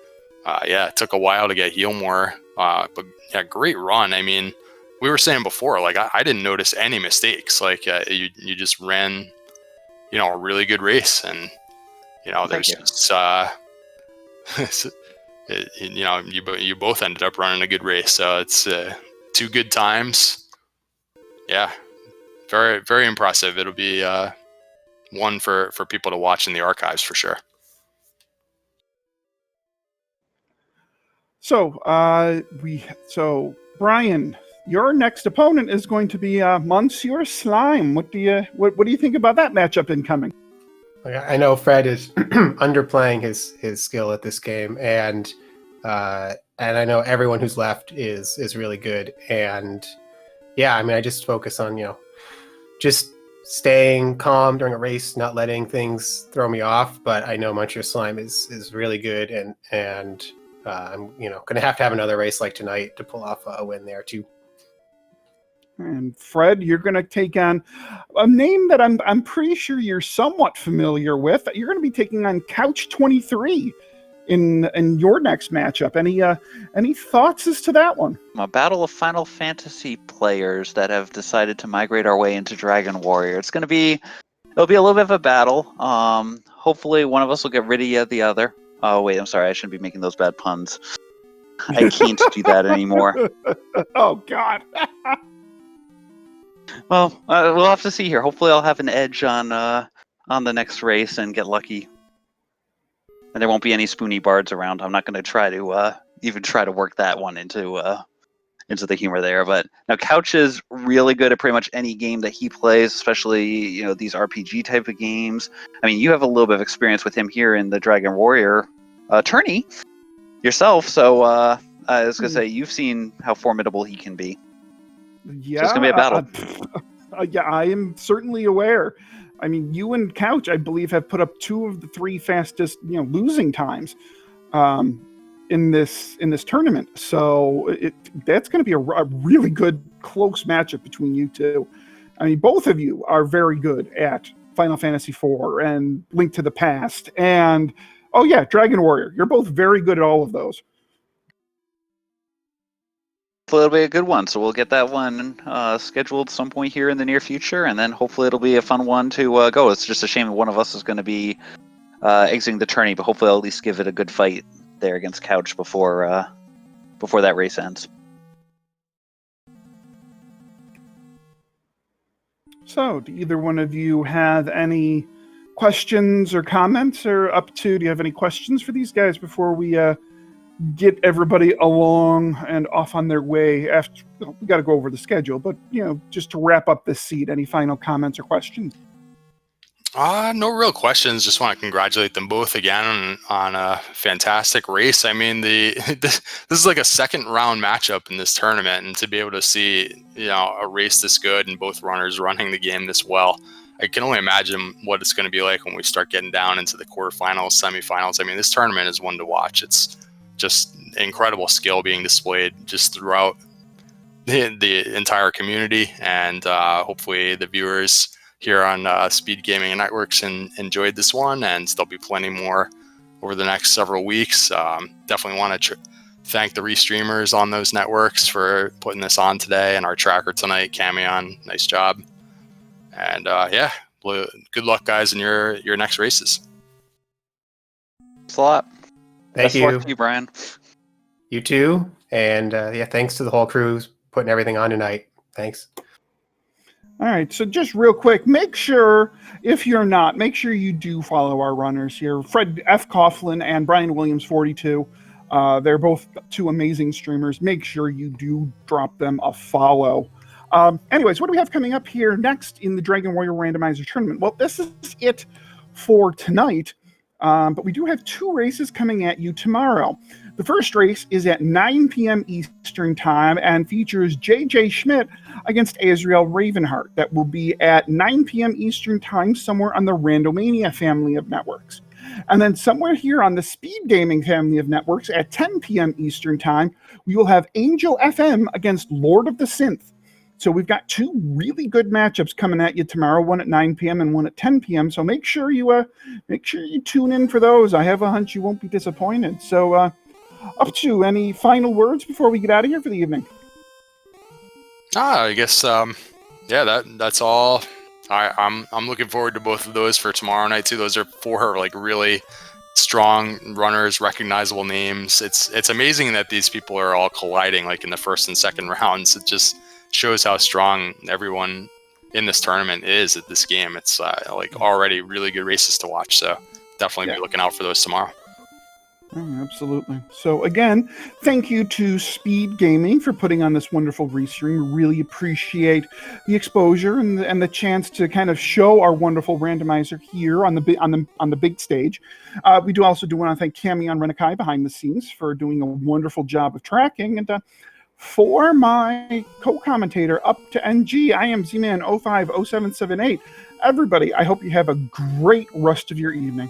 it took a while to get heal more. But yeah, great run. I mean, we were saying before, like I didn't notice any mistakes. Like you just ran, a really good race, and there's you both ended up running a good race. So it's 2 good times. Yeah, very very impressive. It'll be one for people to watch in the archives for sure. So Brian, your next opponent is going to be Monsieur Slime. What do you think about that matchup incoming? I know Fred is underplaying his skill at this game, and I know everyone who's left is really good. And yeah, I mean, I just focus on just staying calm during a race, not letting things throw me off. But I know Monsieur Slime is really good, and I'm going to have another race like tonight to pull off a win there too. And Fred, you're going to take on a name that I'm pretty sure you're somewhat familiar with. You're going to be taking on Couch 23 in your next matchup. Any thoughts as to that one? A battle of Final Fantasy players that have decided to migrate our way into Dragon Warrior. It'll be a little bit of a battle. Hopefully one of us will get rid of the other. Oh wait, I'm sorry. I shouldn't be making those bad puns. I can't do that anymore. Oh God. Well, we'll have to see here. Hopefully, I'll have an edge on the next race and get lucky. And there won't be any spoony bards around. I'm not going to try to even try to work that one into the humor there. But now, Couch is really good at pretty much any game that he plays, especially these RPG type of games. I mean, you have a little bit of experience with him here in the Dragon Warrior tourney yourself. So I was going to say, you've seen how formidable he can be. Yeah, so it's gonna be a battle. Yeah, I am certainly aware. I mean, you and Couch, I believe, have put up 2 of the 3 fastest, losing times in this tournament. So that's going to be a really good close matchup between you two. I mean, both of you are very good at Final Fantasy IV and Link to the Past, and Dragon Warrior. You're both very good at all of those. It'll be a good one, so we'll get that one scheduled some point here in the near future, and then hopefully it'll be a fun one to go. It's just a shame one of us is going to be exiting the tourney, but hopefully I'll at least give it a good fight there against Couch before that race ends. So, do either one of you have any questions or comments, or do you have any questions for these guys before we get everybody along and off on their way? After we got to go over the schedule, but just to wrap up this seat, any final comments or questions? No real questions. Just want to congratulate them both again on a fantastic race. I mean, this is like a second round matchup in this tournament, and to be able to see a race this good and both runners running the game this well, I can only imagine what it's going to be like when we start getting down into the quarterfinals, semifinals. I mean, this tournament is one to watch. It's just incredible skill being displayed just throughout the entire community, and hopefully the viewers here on SpeedGaming Networks enjoyed this one, and there'll be plenty more over the next several weeks. Definitely want to thank the restreamers on those networks for putting this on today, and our tracker tonight, Camion. Nice job. And good luck, guys, in your next races. Thanks a lot. Thank Best you. luck to you, Brian. You too. And thanks to the whole crew putting everything on tonight. Thanks. All right, so just real quick, make sure you do follow our runners here, Fred fcoughlin and brianwilliams42. They're both two amazing streamers. Make sure you do drop them a follow. Anyways, what do we have coming up here next in the Dragon Warrior Randomizer Tournament? Well, this is it for tonight, but we do have two races coming at you tomorrow. The first race is at 9 p.m. Eastern Time and features JJ Schmidt against Azrael Ravenheart. That will be at 9 p.m. Eastern Time somewhere on the Randomania family of networks. And then somewhere here on the SpeedGaming family of networks at 10 p.m. Eastern Time, we will have Angel FM against Lord of the Synth. So we've got two really good matchups coming at you tomorrow, one at 9 p.m. and one at 10 p.m. So make sure you tune in for those. I have a hunch you won't be disappointed. So up to any final words before we get out of here for the evening? I guess that's all. I'm looking forward to both of those for tomorrow night too. Those are four like really strong runners, recognizable names. It's amazing that these people are all colliding like in the first and second rounds. It just shows how strong everyone in this tournament is at this game. It's like already really good races to watch. So definitely be looking out for those tomorrow. Oh, absolutely. So again, thank you to SpeedGaming for putting on this wonderful restream. We really appreciate the exposure and the chance to kind of show our wonderful randomizer here on the big stage. We do also want to thank Camion Renakai behind the scenes for doing a wonderful job of tracking. And for my co-commentator up to NG, I am Z-Man 050778. Everybody, I hope you have a great rest of your evening.